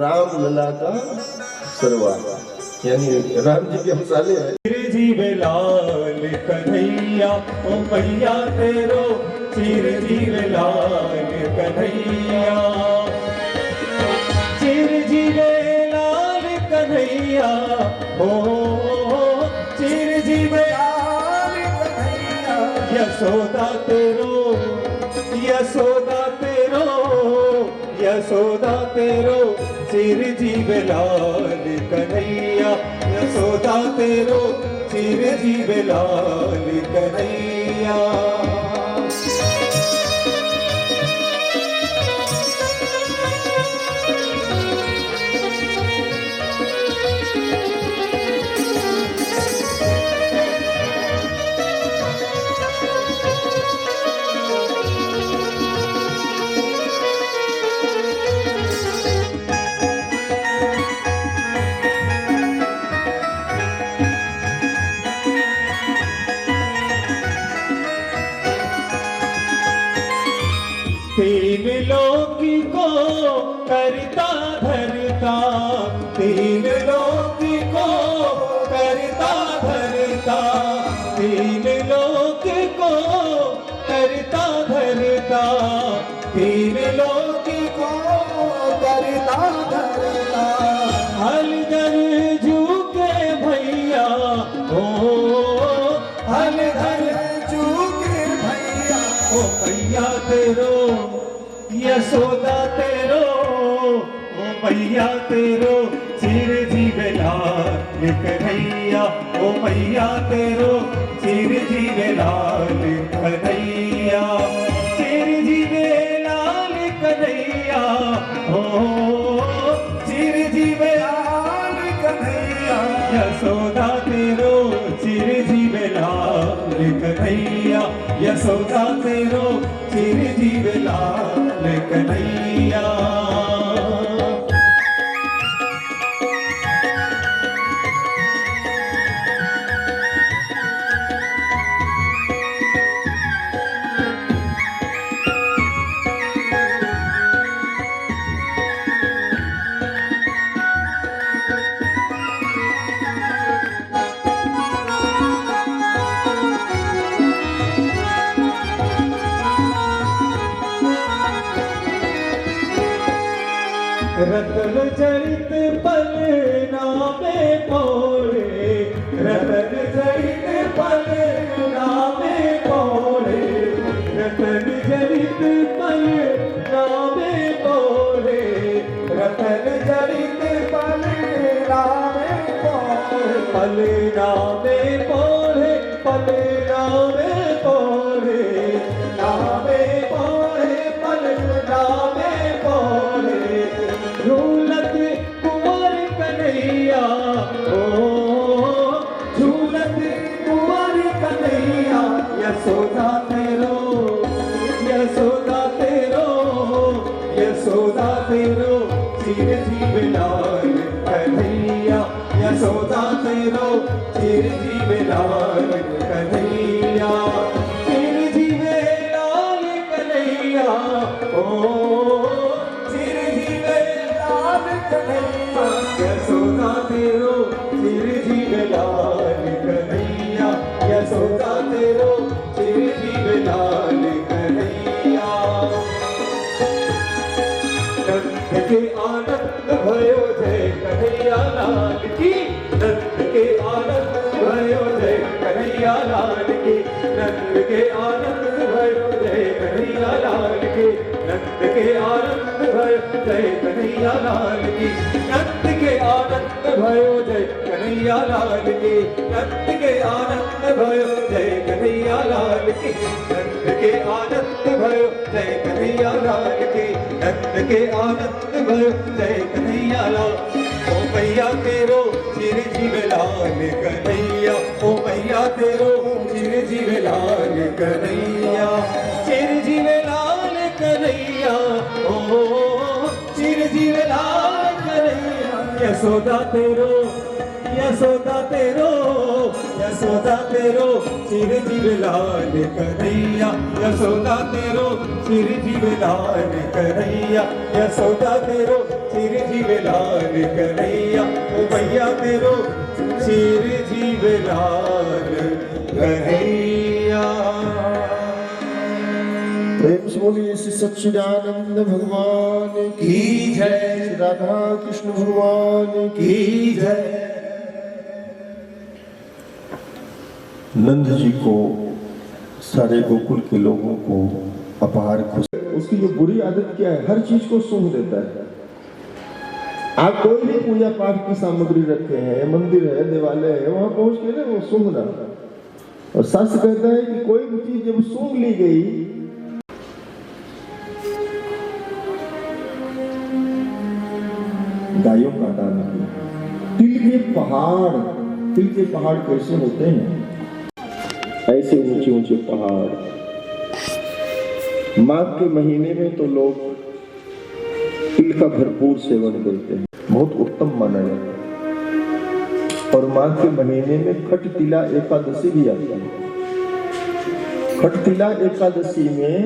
राम लला का सरवा, यानी राम जी के हमसाले हैं। चिर जीवे लाल कन्हैया ओ मैया तेरो, चिर जीवे लाल कन्हैया, चिर जीवे लाल कन्हैया हो, चिर जीवे लाल कन्हैया। यशोदा तेरो, यशोदा तेरो, यशोदा तेरो, चिर जीवे लाल कन्हैया। यशोदा तेरो, चिर जीवे लाल कन्हैया। तीन लोक को करता धरता, तीन लोक को करता धरता, तीन लोक को करता धरता, तीन लोक को करता धरता। हलधर झुके भैया हो, हलधर झुके भैया ओ भैया तेरो, यशोदा तेरो, ओ मैया तेरो, चिर जीवे लाल कन्हैया, ओ मैया तेरो, चिर जीवे लाल कन्हैया, चिर जीवे लाल कन्हैया हो, चिर जीवे लाल कन्हैया। यशोदा तेरो, चिर जीवे लाल कन्हैया, यशोदा तेरो, चिर जीवे लाल कन्हैया। रतन चरित पल नामे पौड़े, रतन चरित पल नामे पौड़े, रतन चरित पल नामे पौड़े। पलना में पढ़े पलना में पढ़े नामे पढ़े पलना में पढ़े झूलत कुंवर कन्हैया ओ झूलत कुंवर कन्हैया यशोदा तेरो यशोदा तेरो यशोदा तेरो सिर जीव लाल कन्हैया यशोदा तेरो सिर जीव लाल कन्हैया सिर जीव लाल कन्हैया ओ सिर जीव लाल कन्हैया यशोदा तेरो सिर जीव लाल कन्हैया यशोदा तेरो सिर जीव लाल कन्हैया नंद के आनंद भयो जय कन्हैया लाल की नंद के आनंद भयो जय कन्हैया लाल की नंद के आनंद भयो जय कन्हैया लाल की नंद के आनंद भयो जय कन्हैया लाल की नंद के आनंद भयो जय कन्हैया लाल की नंद के आनंद भयो जय कन्हैया लाल की नंद के आनंद भयो जय कन्हैया लाल की नंद के आनंद भयो जय कन्हैया लाल ओ मैया तेरो सिर जीव लाल कन्हैया ओ मैया तेरो सिर जीव लाल कन्हैया सिर जीव लाल कन्हैया ओ सिर जीव लाल कन्हैया यशोदा तेरो यशोदा तेरो यशोदा तेरो सिर जीव लाल कन्हैया यशोदा तेरो सिर जीव लाल कन्हैया यशोदा तेरो सिर जीव लाल कन्हैया ओ मैया तेरो सिर जीव लाल कन्हैया प्रेम से बोलिए श्री सच्चिदानंद भगवान की जय, श्री राधा कृष्ण भगवान की जय। नंद जी को सारे गोकुल के लोगों को अपार खुशी। उसकी जो बुरी आदत क्या है, हर चीज को सूंघ देता है। आप कोई भी पूजा पाठ की सामग्री रखे हैं, मंदिर है, देवालय है, वहां पहुंच के ना वो सूंघना। और शास्त्र कहता है कि कोई भी चीज जब सूंघ ली गई, गायों का दान किया। तिल के पहाड़ कैसे होते हैं? ऐसे ऊंचे ऊंचे पहाड़। माघ के महीने में तो लोग तिल का भरपूर सेवन करते हैं, बहुत उत्तम माना जाता है। और माघ के महीने में खटतिला एकादशी भी आती है। खटतिला एकादशी में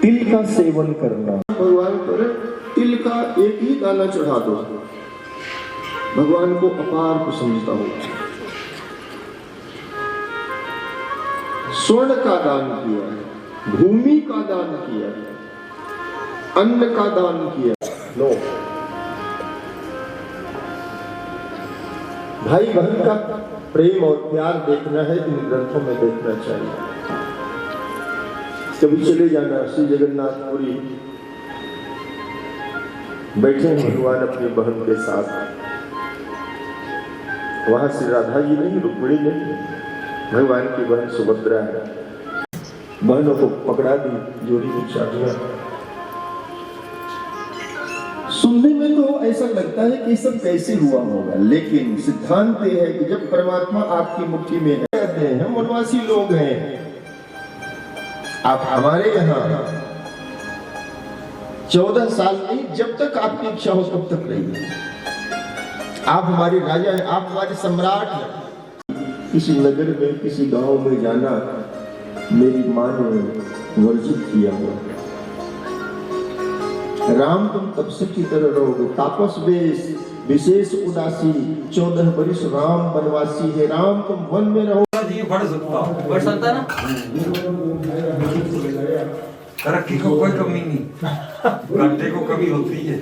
तिल का सेवन करना। भगवान पर तिल का एक ही दाना चढ़ा दो, भगवान को अपार प्रसन्नता होगी। स्वर्ण का दान किया, भूमि का दान किया, अन्न का दान किया। लो, भाई बहन का प्रेम और प्यार देखना है, इन ग्रंथों में देखना चाहिए। कभी चले जाना श्री जगन्नाथपुरी, बैठे हैं भगवान अपनी बहन के साथ। वहां श्री राधा जी नहीं, रुक्मिणी नहीं, भगवान की बहन सुभद्रा है। बहनों को पकड़ा दी जोड़ी में शादियां। सुनने में तो ऐसा लगता है कि सब कैसे हुआ होगा, लेकिन सिद्धांत यह है कि जब परमात्मा आपकी मुट्ठी में है, कहते हैं हम वनवासी लोग हैं, आप हमारे यहाँ 14 साल नहीं, जब तक आपकी इच्छा हो तब तक रहिए। आप हमारे राजा हैं, आप हमारे सम्राट हैं। किसी नगर में, किसी गांव में जाना मेरी मां ने वर्जित किया हुआ। राम तुम तब से की तरह रहोगे, तापस वेश विशेष उदासी, 14 वर्ष राम वनवासी है। राम तुम वन में रहो। बढ़ सकता ना, तरक्की को कोई कमी नहीं, घाटे को कमी होती है।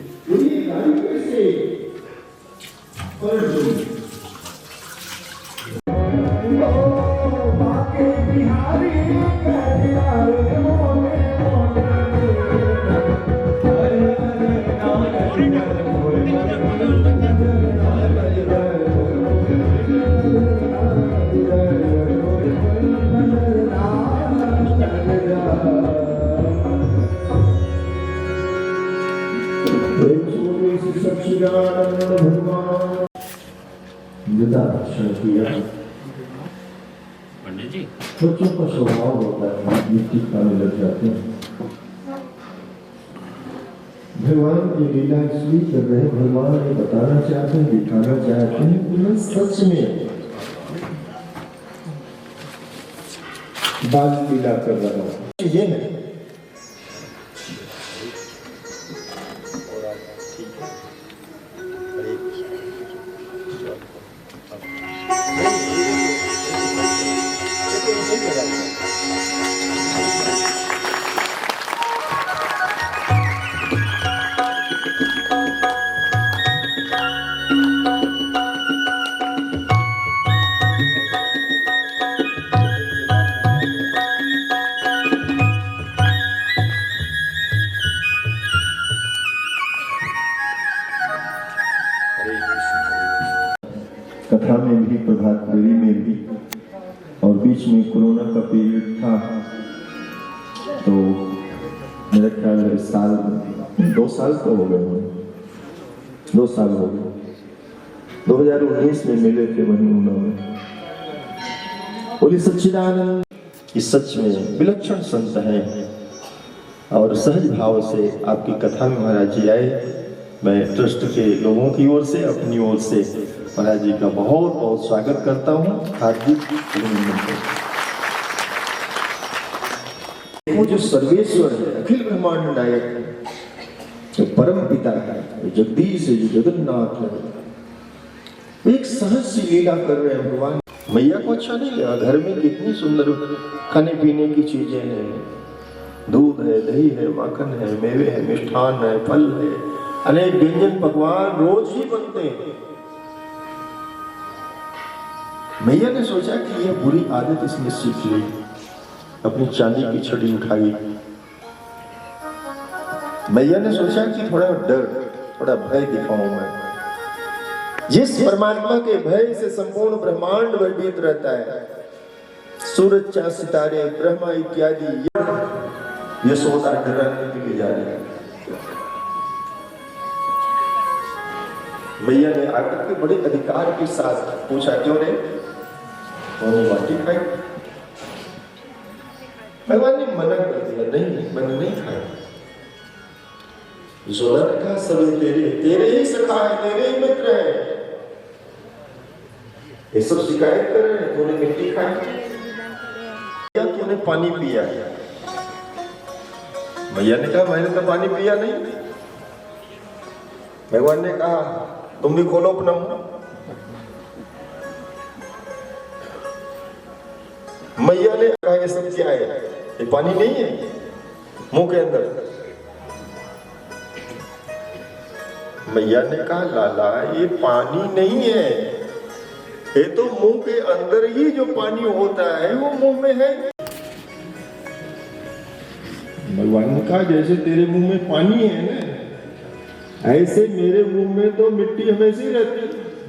सच्चिदानंद भगवान मृदा क्षण किया। पंडित जी बच्चों का स्वभाव होता है मिट्टी खाने लग जाते हैं। भगवान की लीला इसलिए कर रहे हैं, भगवान ये बताना चाहते हैं, दिखाना चाहते हैं कि मैं सच में बाल लीला कर रहा हूँ। ये है कथा में भी, प्रभात फेरी में भी, और बीच में कोरोना का पीरियड था, तो मेरा ख्याल है इस साल 2 साल तो हो गए, 2 साल हो गए। 2019 में मिले थे वहीं उन्होंने बोली सच्चिदानंद इस सच में विलक्षण संत हैं और सहज भाव से आपकी कथा में महाराज जी आए। मैं ट्रस्ट के लोगों की ओर से, अपनी ओर से महाराज जी का बहुत बहुत स्वागत करता हूँ, हार्दिक अभिनंदन करता हूँ। वो जो सर्वेश्वर है, अखिल ब्रह्मांड नायक है, जो परम पिता है, जो जगदीश है, जो जगन्नाथ है, वो एक सहज सी लीला कर रहे हैं भगवान। मैया को अच्छा नहीं लगा, घर में कितनी सुंदर खाने पीने की चीजें हैं, दूध है, दही है, माखन है, मेवे है, मिष्ठान है, फल है, अनेक व्यंजन पकवान रोज ही बनते हैं। मैया ने सोचा कि यह बुरी आदत इसने सीख ली, अपनी चांदी की छड़ी उठाई। मैया ने सोचा कि थोड़ा डर, थोड़ा भय दिखाऊं मैं। जिस परमात्मा के भय से संपूर्ण ब्रह्मांड भयभीत रहता है, सूरज, चांद, सितारे, ब्रह्मा इत्यादि, यशोदा डराने के लिए जा रही है। मैया ने आकर के बड़े अधिकार के साथ पूछा, क्यों रे बाटी खाई? भगवान ने मना कर दिया, नहीं मैंने नहीं खाया। यशोदा ने कहा सभी तेरे ही सखा है, तेरे ही मित्र है, ये सब शिकायत कर रहे हैं, तूने मिट्टी खाई या तूने पानी पिया? मैया ने कहा मैंने तो पानी पिया नहीं। भगवान ने कहा तुम भी खोलो अपना मुंह। मैया ने कहा ये सब क्या है? ये पानी नहीं है मुंह के अंदर। मैया ने कहा लाला ये पानी नहीं है, ये तो मुंह के अंदर ही जो पानी होता है वो मुंह में है। भगवान ने कहा जैसे तेरे मुंह में पानी है ना, ऐसे मेरे मुंह में तो मिट्टी हमेशा ही रहती है।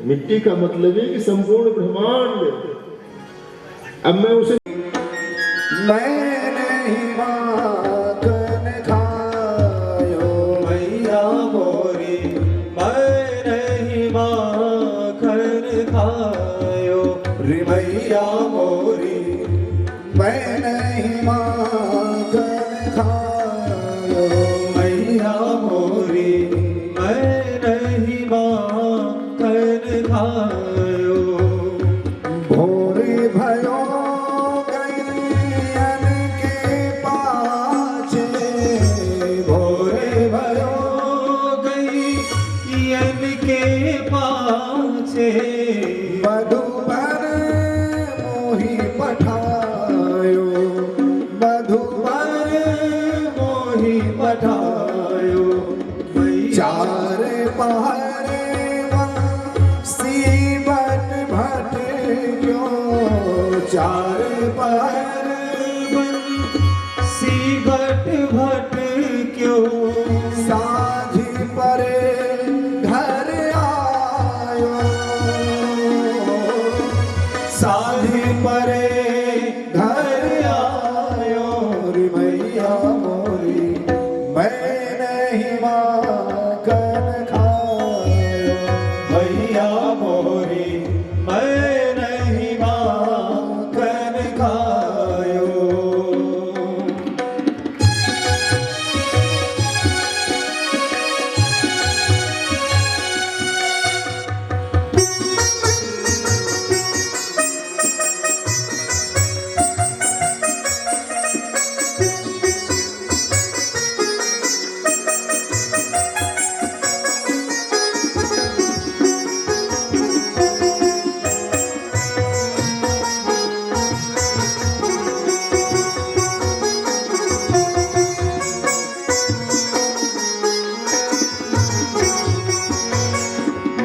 मिट्टी का मतलब है कि संपूर्ण ब्रह्मांड। अब मैं उसे मैं नहीं माखन खायो मैया मोरी, मैं नहीं माखन खायो रे मैया मोरी, मैं नहीं माखन खायो मैया मोरी, मैं नहीं माखन खायो। भोरे भयो गैयन के पाछे, भोरे भयो गैयन के पाछे, मधुबर मोहि पठायो, मधुबर मोहि पठायो। चार पहरे बंसी बट भट क्यों, चार पहरे बंसी बट भट क्यों, साझ परे घर आयो, साझ परे घर आयो रे मैया मोरी, मैं नहीं माखन खायो।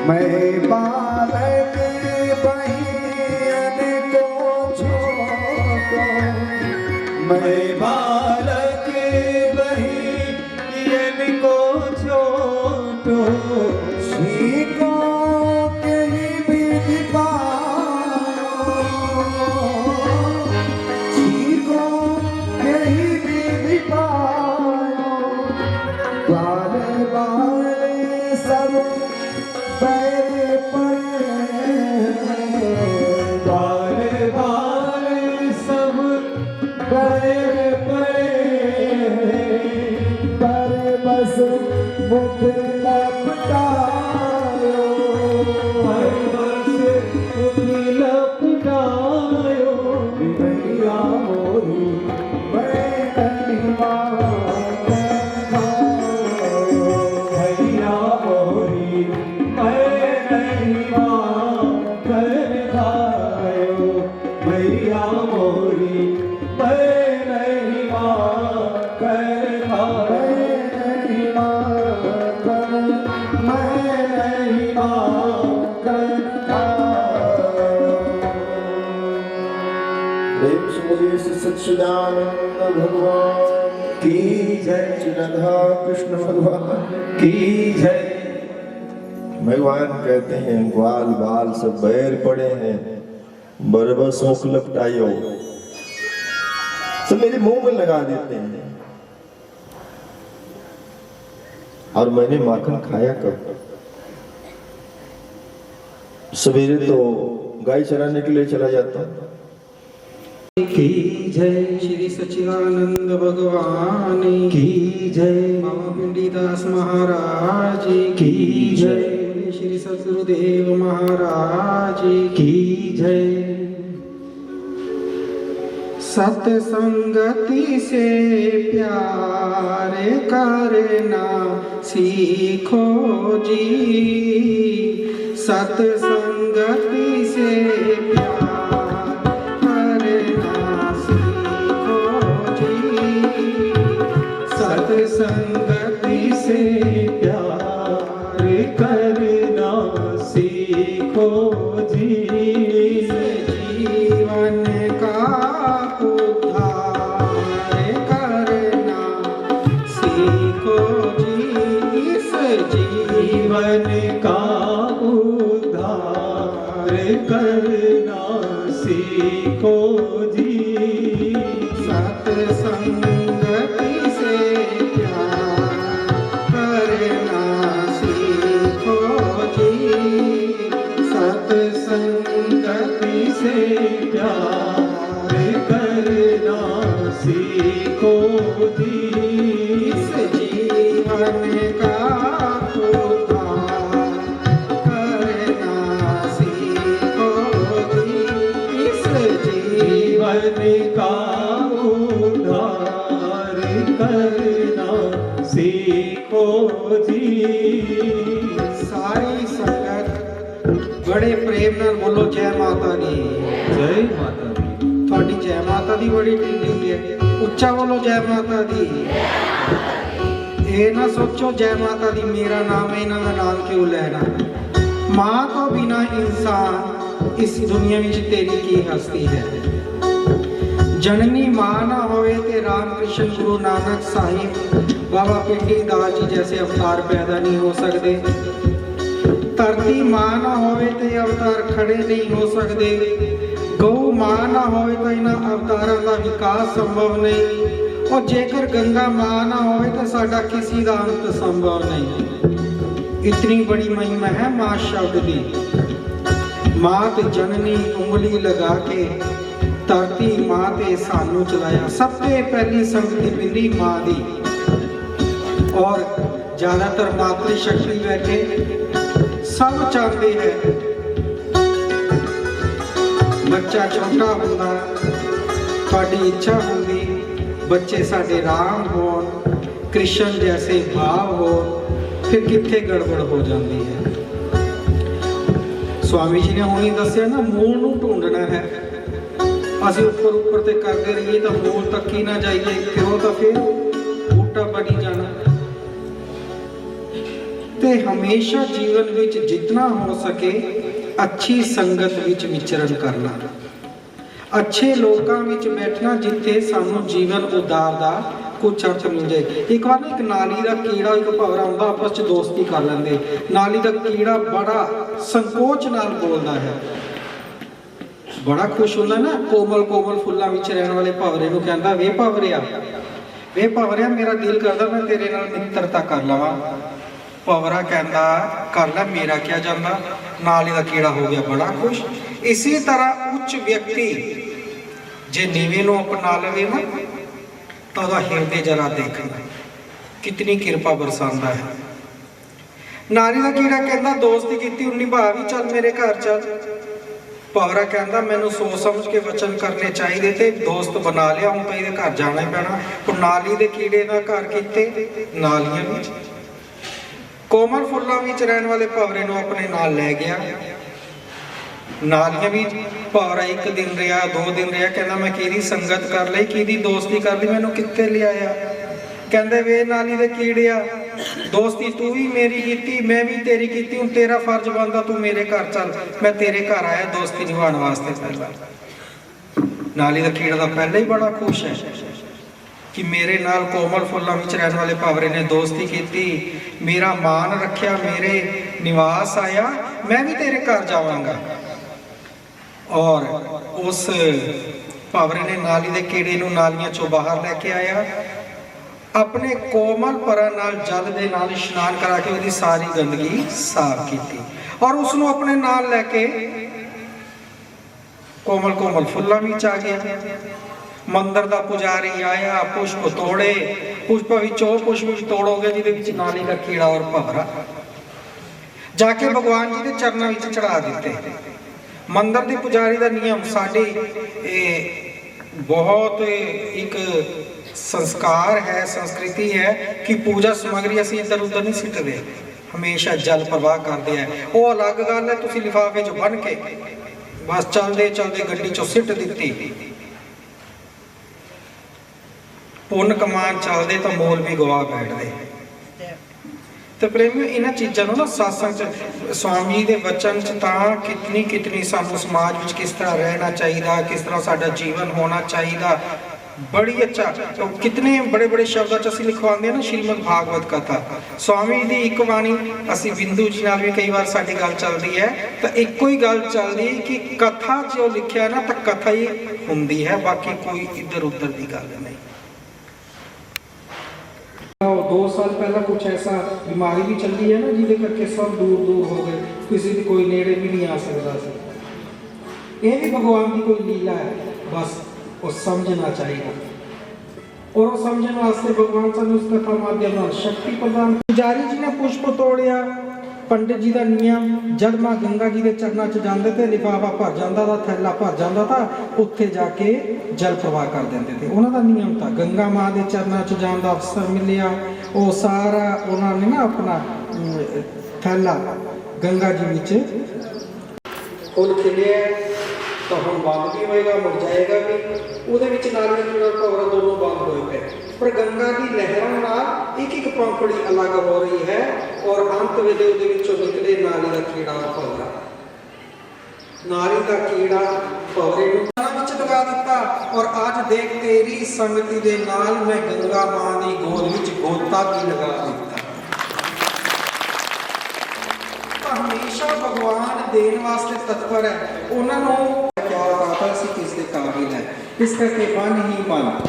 मैं बालक बहियन को छोड़ो, मैं बालक बहियन को छोटो, सीखो कहीं विधि पायो, सीखो कहीं विधि पायो, बाले बाले सब पैरे पड़े, बाले बाले सब पैरे पड़े, पर बस मुख लपटायो, पर बस मुखी लपटायो, भैया मोरी मैं नहीं मानता, भैया मोरी मैं नहीं कर खायो, भैया मोरी मैं नहीं कर खायो, प्रेम से बोलिए श्री सच्चिदानंद भगवान की जय, श्री राधा कृष्ण भगवान की जय। भगवान कहते हैं ग्वाल बाल सब बैर पड़े हैं, बरबस मुख लपटायो, सब मेरे मुंह में लगा देते हैं। और मैंने माखन खाया कब? सवेरे तो गाय चराने के लिए चला जाता हूं। की जय, श्री सच्चिदानंद भगवान की जय, बाबा पिंडीदास महाराज की जय, श्री सद्गुरुदेव महाराज की जय। सत्संगति से प्यार करना सीखो जी, सत्संगति से प्यार करना सीखो जी, सत्संगति से प्यार करना सीखो जी, जीवन का उद्धार करना सीखो जी, इस जीवन का उद्धार करना सीखो जी, सत्संगति से प्यार करना सीखो जी, सत्संगति से प्यार करना सीखो जी, इस जीवन का उद्धार करना सीखो जी, इस जीवन का उद्धार करना सीखो जी। सारी संगत बड़े प्रेम नाल बोलो जय माता दी। जय माता दी। थोड़ी जय माता दी बड़ी ढिली है, उच्चा बोलो जय माता दी। ये ना सोचो जय माता दी मेरा नाम है, इन्हां दा नाम क्यों लेना। मां तो बिना इंसान इस दुनिया में तेरी की हस्ती है। जननी मां ना होए ते रामकृष्ण गुरु नानक साहिब बाबा पिंडी दास जी जैसे अवतार पैदा नहीं हो सकते। धरती मां ना होए ते अवतार खड़े नहीं हो सकते। गौ मां ना होए तो इन्हां अवतारों का विकास संभव नहीं। और जेकर गंगा मां ना होए तो साडा किसी का अंत संभव नहीं। इतनी बड़ी महिमा है मां शब्द की। मां ते जननी उंगली लगा के धरती मां ते सानू चलाया। सबसे पहली संगति मिली मां दी। और ज्यादातर मातृशक्ति बैठे सब चाहते हैं बच्चा छोटा होंदा, थोड़ी इच्छा होंदी बच्चे साडे राम होण, कृष्ण जैसे भाव हो, फिर कित्थे गड़बड़ हो जाती है। स्वामी जी ने हुणी दस्या ना, मूल नूं ढूंढना है। ਅਸੀਂ ਉੱਪਰ ਉੱਪਰ ਤੇ ਕਰਦੇ ਰਹੀਏ ਤਾਂ ਮੂਲ ਤੱਕ ਹੀ ਨਾ ਜਾਈਏ, ਕਿਉਂ ਤਾਂ ਫਿਰ ਬੂਟਾ ਬਣੀ ਜਾਣਾ। ਤੇ ਤੇ ਹਮੇਸ਼ਾ ਜੀਵਨ ਵਿੱਚ ਜਿੰਨਾ ਹੋ ਸਕੇ ਅੱਛੀ ਸੰਗਤ ਵਿੱਚ ਵਿਚਰਨ ਕਰਨਾ, ਅੱਛੇ ਲੋਕਾਂ ਵਿੱਚ ਬੈਠਣਾ ਜਿੱਥੇ ਸਾਨੂੰ ਜੀਵਨ ਉਦਾਰ ਦਾ ਕੁਛ ਅਰਥ ਮਿਲ ਜਾਏ। ਇੱਕ ਵਾਰ ਨਾ ਇੱਕ ਨਾਲੀ ਦਾ ਕੀੜਾ ਇੱਕ ਭਵਰਾ ਹੁੰਦਾ, ਆਪਸ 'ਚ ਦੋਸਤੀ ਕਰ ਲੈਂਦੇ। ਨਾਲੀ ਦਾ ਕੀੜਾ ਬੜਾ ਸੰਕੋਚ ਨਾਲ ਬੋਲਦਾ ਹੈ, ਬੜਾ ਖੁਸ਼ ਹੁੰਦਾ ਨਾ, ਕੋਮਲ ਕੋਮਲ ਫੁੱਲਾਂ ਵਿੱਚ ਰਹਿਣ ਵਾਲੇ ਭਵਰੇ ਨੂੰ ਕਹਿੰਦਾ, ਵੇ ਭਵਰਿਆ ਮੇਰਾ ਦਿਲ ਕਰਦਾ ਮੈਂ ਤੇਰੇ ਨਾਲ ਮਿੱਤਰਤਾ ਕਰ ਲਵਾਂ। ਭਵਰਾ ਕਹਿੰਦਾ ਕਰ ਲੈ, ਮੇਰਾ ਕਿਆ ਜਾਂਦਾ। ਨਾਲੀ ਦਾ ਕੀੜਾ ਹੋ ਗਿਆ ਬੜਾ ਖੁਸ਼। ਇਸੇ ਤਰ੍ਹਾਂ ਉੱਚ ਵਿਅਕਤੀ ਜੇ ਨੀਵੇਂ ਨੂੰ ਅਪਣਾ ਲਵੇ ਨਾ ਤਾਂ ਉਹਦਾ ਹਿਰਦੇ ਜਰਾ ਦੇਖਣਾ ਕਿਤਨੀ ਕਿਰਪਾ ਬਰਸਾਉਂਦਾ ਹੈ। ਨਾਲੀ ਦਾ ਕੀੜਾ ਕਹਿੰਦਾ ਦੋਸਤੀ ਕੀਤੀ ਹੁਣ ਨਿਭਾ ਵੀ, ਚੱਲ ਮੇਰੇ ਘਰ ਚੱਲ। ਭਵਰਾ ਕਹਿੰਦਾ ਮੈਨੂੰ ਸੋਚ ਸਮਝ ਕੇ ਵਚਨ ਕਰਨੇ ਚਾਹੀਦੇ ਤੇ ਦੋਸਤ ਬਣਾ ਲਿਆ, ਹੁਣ ਤਾਂ ਇਹਦੇ ਘਰ ਜਾਣਾ ਹੀ ਪੈਣਾ। ਹੁਣ ਨਾਲੀ ਦੇ ਕੀੜੇ ਦਾ ਘਰ ਕਿੱਥੇ? ਨਾਲੀਆਂ ਵਿੱਚ। ਕੋਮਲ ਫੁੱਲਾਂ ਵਿੱਚ ਰਹਿਣ ਵਾਲੇ ਭਵਰੇ ਨੂੰ ਆਪਣੇ ਨਾਲ ਲੈ ਗਿਆ। ਨਾਲੀਆਂ ਵਿੱਚ ਭਵਰਾ 1 ਦਿਨ ਰਿਹਾ, 2 ਦਿਨ ਰਿਹਾ, ਕਹਿੰਦਾ ਮੈਂ ਕਿਹਦੀ ਸੰਗਤ ਕਰ ਲਈ, ਕਿਹਦੀ ਦੋਸਤੀ ਕਰ ਲਈ, ਮੈਨੂੰ ਕਿੱਥੇ ਲਿਆਇਆ। ਕਹਿੰਦੇ ਵੇ ਨਾਲੀ ਦੇ ਕੀੜਿਆ, ਦੋਸਤੀ ਤੂੰ ਵੀ ਮੇਰੀ ਕੀਤੀ, ਮੈਂ ਵੀ ਤੇਰੀ ਕੀਤੀ, ਹੁਣ ਤੇਰਾ ਫਰਜ਼ ਬਣਦਾ ਤੂੰ ਮੇਰੇ ਘਰ ਚੱਲ। ਮੈਂ ਤੇਰੇ ਘਰ ਆਇਆ ਦੋਸਤੀ ਨਿਭਾਉਣ ਵਾਸਤੇ। ਪਹਿਲਾਂ ਨਾਲੀ ਦਾ ਕੀੜਾ ਦਾ ਪਹਿਲਾਂ ਹੀ ਬੜਾ ਖੁਸ਼ ਹੈ ਕਿ ਮੇਰੇ ਨਾਲ ਕੋਮਲ ਫੁੱਲਾਂ ਵਿੱਚ ਰਹਿਣ ਵਾਲੇ ਭਵਰੇ ਨੇ ਦੋਸਤੀ ਕੀਤੀ, ਮੇਰਾ ਮਾਨ ਰੱਖਿਆ, ਮੇਰੇ ਨਿਵਾਸ ਆਇਆ, ਮੈਂ ਵੀ ਤੇਰੇ ਘਰ ਜਾਵਾਂਗਾ। ਔਰ ਉਸ ਭਵਰੇ ਨੇ ਨਾਲੀ ਦੇ ਕੀੜੇ ਨੂੰ ਨਾਲੀਆਂ ਚੋਂ ਬਾਹਰ ਲੈ ਕੇ ਆਇਆ, ਆਪਣੇ ਕੋਮਲ ਪਰਾਂ ਨਾਲ ਜਲ ਦੇ ਨਾਲ ਇਸ਼ਨਾਨ ਕਰਾ ਕੇ ਉਹਦੀ ਸਾਰੀ ਗੰਦਗੀ ਸਾਫ਼ ਕੀਤੀ ਔਰ ਉਸ ਨੂੰ ਆਪਣੇ ਨਾਲ ਲੈ ਕੇ ਕੋਮਲ ਕੋਮਲ ਫੁੱਲਾਂ ਵਿੱਚ ਆ ਗਿਆ। ਮੰਦਰ ਦਾ ਪੁਜਾਰੀ ਆਇਆ, ਪੁਸ਼ਪ ਤੋੜੇ, ਪੁਸ਼ਪ ਵਿੱਚੋਂ ਪੁਸ਼ਪ ਵਿੱਚ ਤੋੜੋਗੇ ਜਿਹਦੇ ਵਿੱਚ ਨਾਲੀ ਦਾ ਕੀੜਾ ਔਰ ਭਵਰਾ, ਜਾ ਕੇ ਭਗਵਾਨ ਜੀ ਦੇ ਚਰਨਾਂ ਵਿੱਚ ਚੜਾ ਦਿੱਤੇ। ਮੰਦਰ ਦੇ ਪੁਜਾਰੀ ਦਾ ਨਿਯਮ, ਸਾਡੇ ਇਹ ਬਹੁਤ ਇੱਕ ਸੰਸਕਾਰ ਹੈ, ਸੰਸਕ੍ਰਿਤੀ ਹੈ ਕਿ ਪੂਜਾ ਸਮੱਗਰੀ ਅਸੀਂ ਇੱਧਰ ਉੱਧਰ ਨਹੀਂ ਸਿੱਟਦੇ, ਹਮੇਸ਼ਾ ਜਲ ਪ੍ਰਵਾਹ ਕਰਦੇ ਆ। ਉਹ ਅਲੱਗ ਗੱਲ ਹੈ, ਤੁਸੀਂ ਲਿਫਾਫੇ 'ਚ ਬੰਨ ਕੇ ਬਸ ਚਲਦੇ ਚਲਦੇ ਗੱਡੀ 'ਚੋਂ ਸਿੱਟ ਦਿੱਤੀ। ਪੁੰਨ ਕਮਾਨ ਚੱਲਦੇ ਤਾਂ ਮੋਲ ਵੀ ਗਵਾ ਬੈਠਦੇ। ਤੇ ਪ੍ਰੇਮੀਓ, ਇਹਨਾਂ ਚੀਜ਼ਾਂ ਨੂੰ ਨਾ ਸਤਸੰਗ 'ਚ ਸਵਾਮੀ ਦੇ ਵਚਨ 'ਚ ਤਾਂ ਕਿਤਨੀ ਸਾਨੂੰ ਸਮਾਜ ਵਿੱਚ ਕਿਸ ਤਰ੍ਹਾਂ ਰਹਿਣਾ ਚਾਹੀਦਾ, ਕਿਸ ਤਰ੍ਹਾਂ ਸਾਡਾ ਜੀਵਨ ਹੋਣਾ ਚਾਹੀਦਾ, ਬੜੀ ਅੱਛਾ ਕਿਤਨੇ ਬੜੇ ਬੜੇ ਸ਼ਬਦਾਂ 'ਚ ਅਸੀਂ ਲਿਖਵਾਉਂਦੇ ਹਾਂ ਨਾ। ਸ਼੍ਰੀਮਦ ਭਾਗਵਤ ਕਥਾ ਸਵਾਮੀ ਦੀ ਇੱਕ ਬਾਣੀ, ਅਸੀਂ ਬਿੰਦੂ ਜੀ ਨਾਲ ਵੀ ਕਈ ਵਾਰ ਸਾਡੀ ਗੱਲ ਚੱਲਦੀ ਹੈ ਤਾਂ ਇੱਕੋ ਹੀ ਗੱਲ ਚੱਲਦੀ ਕਿ ਕਥਾ ਜੋ ਲਿਖਿਆ ਨਾ ਤਾਂ ਕਥਾ ਹੀ ਹੁੰਦੀ ਹੈ, ਬਾਕੀ ਕੋਈ ਇੱਧਰ ਉੱਧਰ ਦੀ ਗੱਲ ਨਹੀਂ। 2 ਸਾਲ ਪਹਿਲਾਂ ਕੁਛ ਐਸਾ ਬਿਮਾਰੀ ਵੀ ਚੱਲੀ ਹੈ ਨਾ ਜਿਹਦੇ ਕਰਕੇ ਸਭ ਦੂਰ ਦੂਰ ਹੋ ਗਏ, ਕਿਸੇ ਦੀ ਕੋਈ ਨੇੜੇ ਵੀ ਨਹੀਂ ਆ ਸਕਦਾ ਸੀ। ਇਹ ਵੀ ਭਗਵਾਨ ਦੀ ਕੋਈ ਲੀਲਾ ਹੈ, ਬਸ ਉਹ ਸਮਝਣਾ ਚਾਹੀਦਾ। ਔਰ ਉਹ ਸਮਝਣ ਵਾਸਤੇ ਭਗਵਾਨ ਸਾਨੂੰ ਉਸ ਕਥਾ ਮਾਧਿਅਮ ਨਾਲ ਸ਼ਕਤੀ ਪ੍ਰਦਾਨ। ਪੁਜਾਰੀ ਜੀ ਨੇ ਪੁਸ਼ਪ ਤੋੜਿਆ। ਪੰਡਿਤ ਜੀ ਦਾ ਨਿਯਮ, ਜਦ ਮਾਂ ਗੰਗਾ ਜੀ ਦੇ ਚਰਨਾਂ 'ਚ ਜਾਂਦੇ ਤੇ ਲਿਫਾਫਾ ਭਰ ਜਾਂਦਾ ਦਾ, ਥੈਲਾ ਭਰ ਜਾਂਦਾ ਤਾਂ ਉੱਥੇ ਜਾ ਕੇ ਜਲ ਪ੍ਰਵਾਹ ਕਰ ਦਿੰਦੇ ਤੇ। ਉਹਨਾਂ ਦਾ ਨਿਯਮ ਤਾਂ ਗੰਗਾ ਮਾਂ ਦੇ ਚਰਨਾਂ 'ਚ ਜਾਣ ਦਾ ਅਵਸਰ ਮਿਲਿਆ, ਉਹ ਸਾਰਾ ਉਹਨਾਂ ਨੇ ਨਾ ਆਪਣਾ ਥੈਲਾ ਗੰਗਾ ਜੀ ਵਿੱਚ ਫੁੱਲ ਖਿਲਿਆ ਤਾਂ ਹੁਣ ਬੰਦ ਵੀ ਹੋਏਗਾ, ਮੁੜ ਜਾਏਗਾ ਵੀ। ਉਹਦੇ ਵਿੱਚ ਨਾਲੀ ਦਾ ਕੀੜਾ ਭਵਰਾ ਦੋਨੋਂ ਬੰਦ ਹੋਏ ਪਏ, ਪਰ ਗੰਗਾ ਦੀ ਲਹਿਰਾਂ ਨਾਲ ਇੱਕ ਇੱਕ ਪੰਖੜੀ ਅਲੱਗ ਹੋ ਰਹੀ ਹੈ ਔਰ ਅੰਤ ਵੇਲੇ ਉਹਦੇ ਵਿੱਚੋਂ ਨਿਕਲੇ ਨਾਲੀ ਦਾ ਕੀੜਾ ਭਵਰਾ। ਨਾਲੀ ਦਾ ਕੀੜਾ ਭਵਰੇ ਨੂੰ ਵਿੱਚ ਲਗਾ ਦਿੱਤਾ ਔਰ ਅੱਜ ਦੇਖ ਤੇਰੀ ਸੰਗਤੀ ਦੇ ਨਾਲ ਮੈਂ ਗੰਗਾ ਮਾਂ ਦੀ ਗੋਦ ਵਿੱਚ ਗੋਤਾ ਵੀ ਲਗਾ ਦਿੱਤਾ। ਹਮੇਸ਼ਾ ਭਗਵਾਨ ਦੇਣ ਵਾਸਤੇ ਤਤਪਰ ਹੈ, ਉਹਨਾਂ ਨੂੰ ਕਿਆ ਪਤਾ ਸੀ ਕਿਸ ਦੇ ਕਾਬਿਲ ਹੈ। ਇਸ ਕਰਕੇ ਮਨ ਹੀ ਮਨ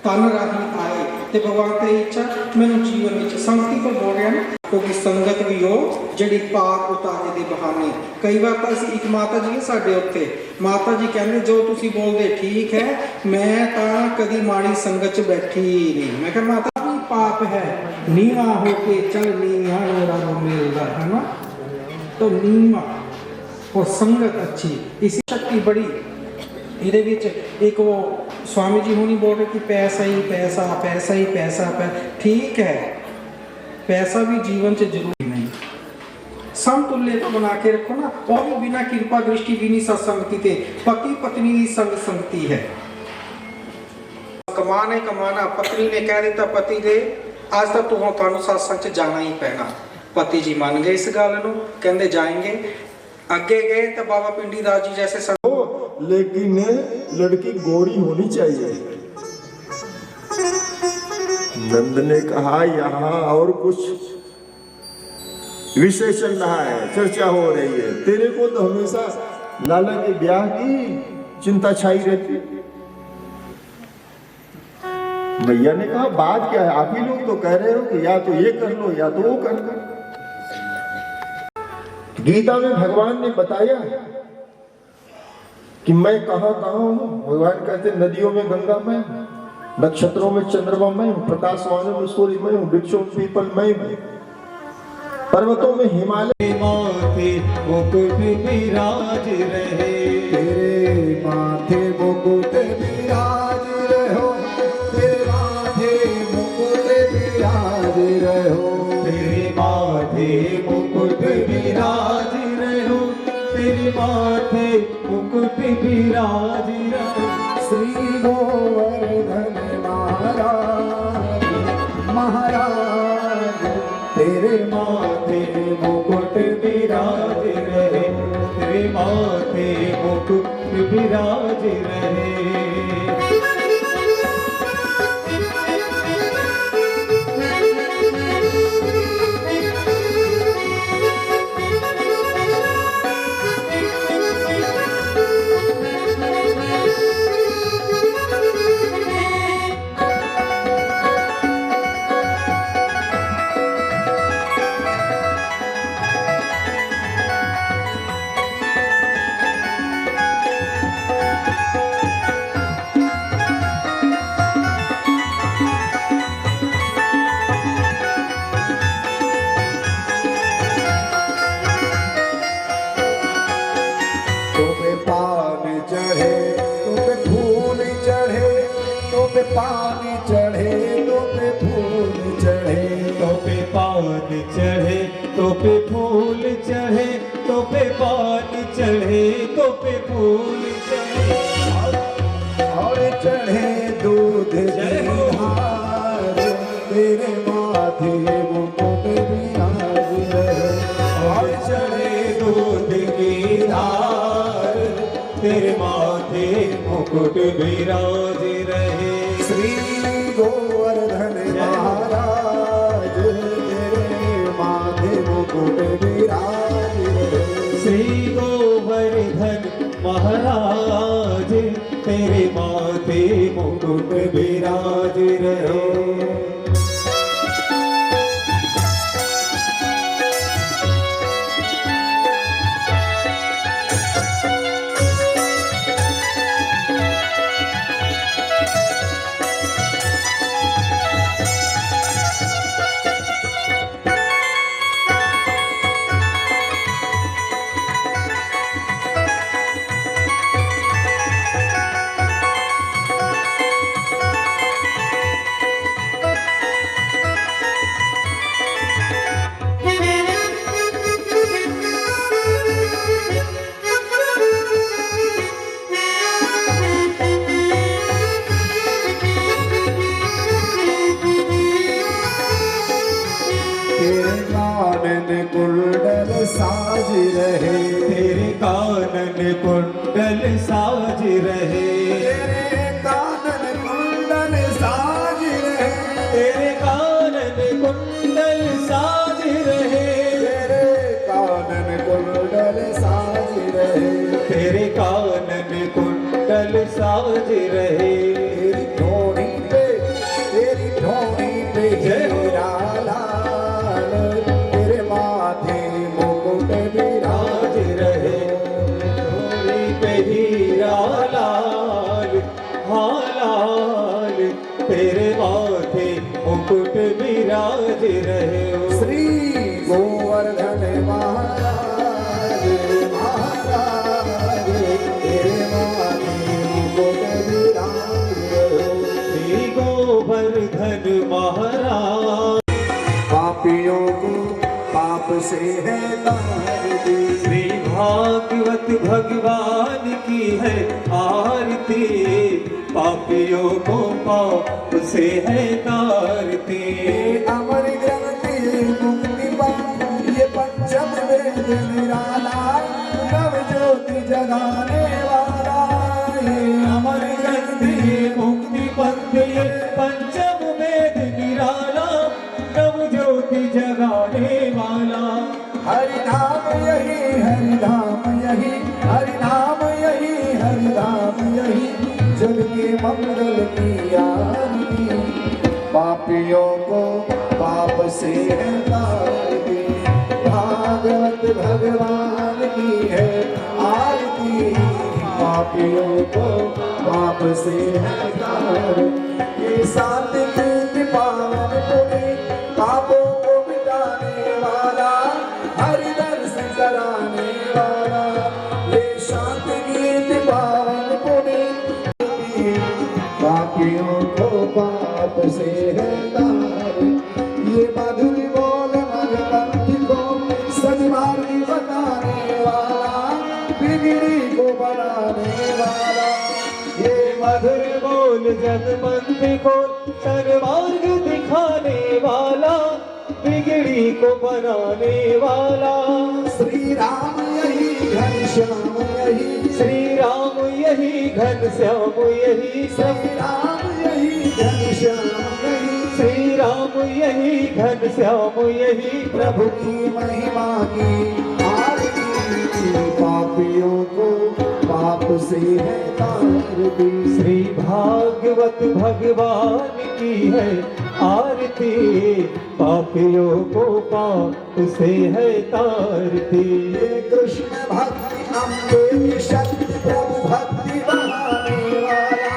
ਤਨ ਰਾਹੀਂ ਆਏ ਤੇ ਭਗਵਾਨ ਤੇ ਇੱਛਾ ਮੈਨੂੰ ਜੀਵਨ ਵਿੱਚ ਸੰਗਤੀ ਤੋਂ ਬੋਲ ਰਿਹਾ ਨਾ, ਕਿਉਂਕਿ ਸੰਗਤ ਵੀ ਉਹ ਜਿਹੜੀ ਪਾਪ ਉਤਾਰੇ ਦੇ ਬਹਾਨੇ। ਕਈ ਵਾਰ ਤਾਂ ਅਸੀਂ ਇੱਕ ਮਾਤਾ ਜੀ ਸਾਡੇ ਉੱਤੇ, ਮਾਤਾ ਜੀ ਕਹਿੰਦੇ ਜੋ ਤੁਸੀਂ ਬੋਲਦੇ ਠੀਕ ਹੈ, ਮੈਂ ਤਾਂ ਕਦੀ ਮਾੜੀ ਸੰਗਤ 'ਚ ਬੈਠੀ ਨਹੀਂ। ਮੈਂ ਕਿਹਾ ਮਾਤਾ ਵੀ ਪਾਪ ਹੈ, ਨੀਵਾ ਹੋ ਕੇ ਚੱਲ ਨੀਵਾ ਨੂੰ ਰੱਬ ਮਿਲਦਾ ਹੈ ਨਾ, तो नीमा और संगत अच्छी, इसी शक्ति बड़ी। ਇਹਦੇ ਵਿੱਚ ਇੱਕ ਉਹ स्वामी जी होनी बोल रहे कि पैसा ही पैसा, पैसा ही पैसा, ठीक है, पैसा भी जीवन से जरूरी नहीं, समतुल्य बना के रखो ना। और भी बिना कृपा दृष्टि भी नहीं सत्संगति थे, पति पत्नी की संग संगति है। कमाना पत्नी ने कह दिता पति दे आज तक तुहानू सत्संग च जाना ही पैना, पति जी मान गए इस गल नूं, कहंदे जाएंगे। अगे गए तो बाबा पिंडी दास जी जैसे लेकिन लड़की गोरी होनी चाहिए। नंद ने कहा यहाँ और कुछ विषय चल रहा है, चर्चा हो रही है, तेरे को तो हमेशा लाला के ब्याह की चिंता छाई रहती। भैया ने कहा बात क्या है, आप ही लोग तो कह रहे हो कि या तो ये कर लो या तो वो कर लो। गीता में भगवान ने बताया कि मैं कहां कहां हूं। भगवान कहते नदियों में गंगा मैं हूं, नक्षत्रों में चंद्रमा मैं हूं, प्रकाशवानों में सूर्य मैं हूं, वृक्षों में पीपल मैं हूं, पर्वतों में हिमालय। माथे मुकुट विराज रहे, तेरे माथे मुकुट विराज रहो, तेरे माथे मुकुट विराज रहो, तेरे माथे मुकुट विराज रहो, तेरे माथे मुकुट विराज रहो। श्री गोवर्धन महाराज महाराज तेरे माथे मुकुट विराज रहे, तेरे माथे मुकुट विराज रहे। तुम्हें पान चढ़े तुम्हें फूल चढ़े, तुम्हें पान चढ़े तुम्हें फूल चढ़े, तो पे पान चढ़े तो पे फूल चढ़े, तो पे पान चढ़े तो पे फूल चढ़े। और चढ़े दूध की धार, तेरे माथे मुकुट विराज रहे, और चढ़े दूध की धार, तेरे माथे मुकुट विराज रहे। श्री गोवर्धन महाराज तेरे माथे मुकुट विराज रहे। श्री गोवर्धन महाराज तेरे माथे मुकुट विराज रहे। तेरे कानन कुंडल साज रहे, तेरे कानन कुंडल साज रहे, तेरे कानन कुंडल साज रहे, तेरे कानन कुंडल साज रहे, तेरे कानन कुंडल साज रहे, तेरे कानन कुंडल साज रहे। तेरी ढोड़ी पे जय हो। हीरा लाल, तेरे माथे मुकुट विराज राज रहे, डोरी पे हीरा लाल, हाँ लाल, तेरे माथे मुकुट विराज रहे। श्री गोवर्धन महाराज महाराज तेरे माथे मुकुट विराज रहे। श्री गोवर्धन महाराज पापियों को पाप से है तारती, श्री भागवत भगवान की है आरती, पापियों को पाप से है तारती। अमर ग्रंथि मुक्ति पाने सत्य निराला नव ज्योति जगाने वाला ये अमर ग्रंथि मुक्ति पंथ ये पंचम वेद निराला नव ज्योति जगाने वाला। हरि नाम यही हरि धाम यही हरि नाम यही हरि धाम यही जग के मंगल की आरती पापियों को पाप से हटाती भागवत भगवान की है आरती पापियों को पाप से हटाती ये सात्विक पावन पुण्य पापों को मिटाने वाला हरि दर्शन कराने वाला ये शांति गीत पावन पुण्य पापियों को पाप से है तार ये मधुर बोल भगवंत को सन्मार्गी बताने वाला बिगड़ी को बनाने वाला ये मधुर बोल जगमंत को सर्वार्ग दिखाने वाला बिगड़ी को बनाने वाला। श्री राम यही घनश्याम यही श्री राम यही घनश्याम यही श्री राम यही घनश्याम यही श्री राम यही घनश्याम यही प्रभु की महिमा की आरती पापियों को पाप से है तारती श्री भागवत भगवान की है आरती पापियों को पाप से है तारती। ये कृष्ण भक्ति अम्बे की शक्ति प्रभु भक्ति बहाने वाला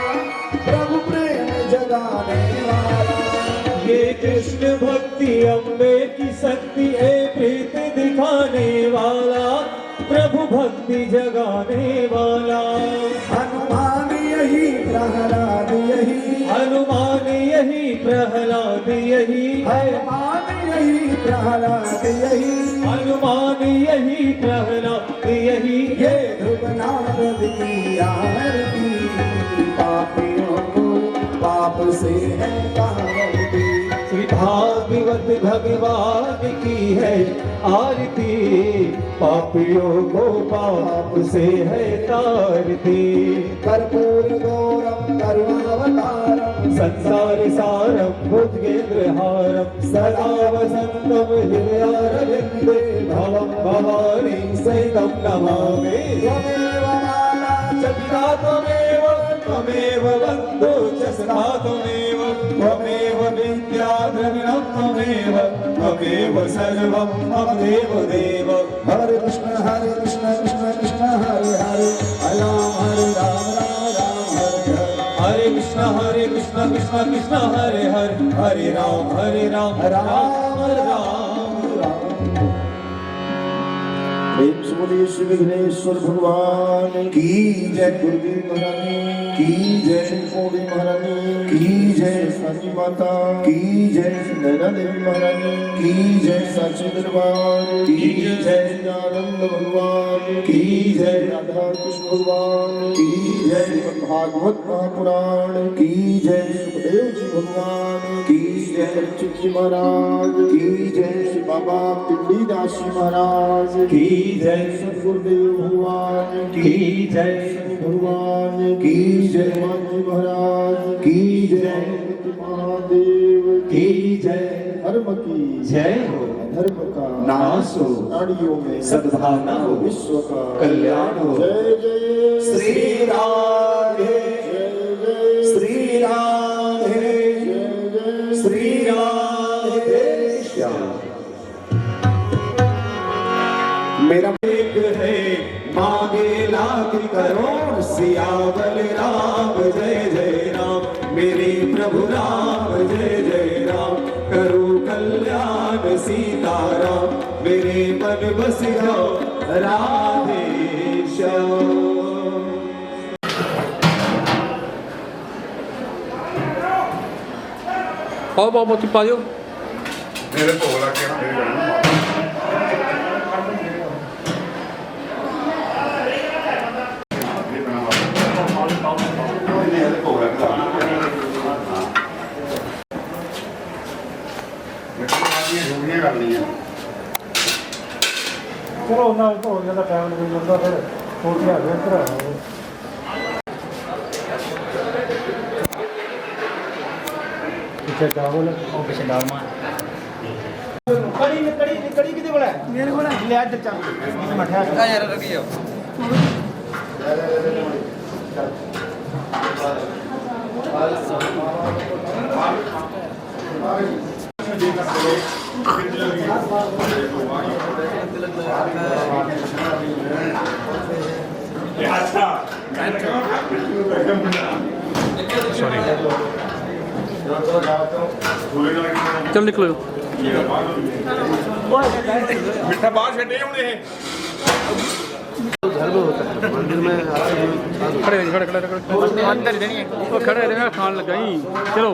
प्रभु प्रेम जगाने वाला ये कृष्ण भक्ति अम्बे की शक्ति है प्रीत दिखाने वाला प्रभु भक्ति जगाने वाला। हनुमान यही प्रहलाद यही हनुमान यही प्रहलाद यही हनुमान यही प्रहलाद यही हनुमान यही प्रहलाद यही ये ध्रुव नारद की आरती पापियों को पाप से है तारती श्री भागवत भगवान की है आरती पापियों को पाप से है तारती। कर्पूर गौरम करुणावतारम संसार सारम भुजगेंद्र हारम सदा वसंतम हृदयारविंदे भवम भवानी सहितं नमामि। त्वमेव माला सखा त्वमेव त्वमेव बन्धु च सखा त्वमेव त्वमेव विद्या द्रविणं त्वमेव त्वमेव सर्वं मम देव देव। हरे कृष्ण कृष्ण कृष्ण हरे हरे हरे राम राम हरे हरे हरे कृष्ण कृष्ण कृष्ण हरे हरे हरे राम राम राम। प्रेम से बोलिए श्री विघ्नेश्वर भगवान की जय। दुर्गे महारानी की जय। शिवकोड़ी महारानी की जय। साची माता की जय। नैना देवी महारानी की जय। साची दरबार की जय। आनंद भगवान की जय। राधा कृष्ण भगवान की जय। भागवत महापुराण की जय। सुखदेव जी भगवान की जय। चित जी महाराज की जय। बाबा पिंडी दास जी महाराज की जय। सदगुरुदेव भगवान की जय। शनि भगवान की जय। हनुमान जी महाराज की जय। महादेव की जय। धर्म की जय हो धर्म का नाश हो नाड़ियों में सद्भावना हो विश्व का कल्याण हो। जय जय श्री राधे जय जय श्री राधे जय जय श्री राधे श्याम। मेरा एक है मांगे लाख करोड़ सियावल राम जय जय राम मेरे प्रभु राम जय जय राम करो कल्याण सीताराम मेरे मन बस जाओ राधे श्याम। ਪਾਓ ਪਾਓ ਮੋਤੀ ਪਾ ਦਿਓ। ਮੇਰੇ ਭੋਗ ਲਾ ਕੇ ਨਾ ਮੇਰੇ ਜਾਣਾ ਕਰਨੀ ਹੈ ਚਲੋ ਉਹਨਾਂ ਭੋਗਿਆਂ ਦਾ ਟਾਈਮ ਨਹੀਂ ਮਿਲਦਾ ਫਿਰ ਹੋ ਕੇ ਆ ਗਿਆ ਇੱਧਰ ਪਿੱਛੇ ਚਾਵਲ ਉਹ ਪਿੱਛੇ ਦਾਲ ਮਾਂ ਕੜੀ ਕਿਹਦੇ ਕੋਲ ਹੈ ਮੇਰੇ ਕੋਲ ਲੈ ਅੱਜ ਚੱਲ ਮਠਿਆ ਆ ਯਾਰ ਰੁਕੀ ਜਾਓ चल निकलो मिठा बाहर छे होने मंदिर में खड़े खड़े खड़े खड़े अंदर देनी है वो खड़े रहना खान लगा ही चलो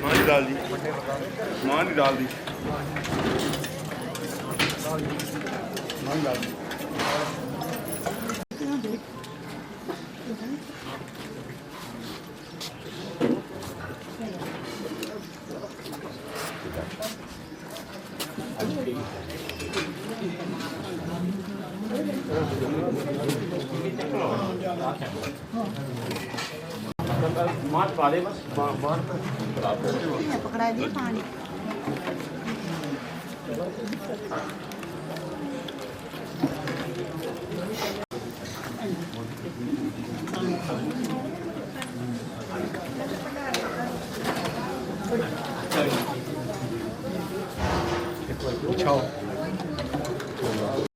मां की दाल दी मां की दाल दी मार पा दे बस मार पकड़ा दिए पानी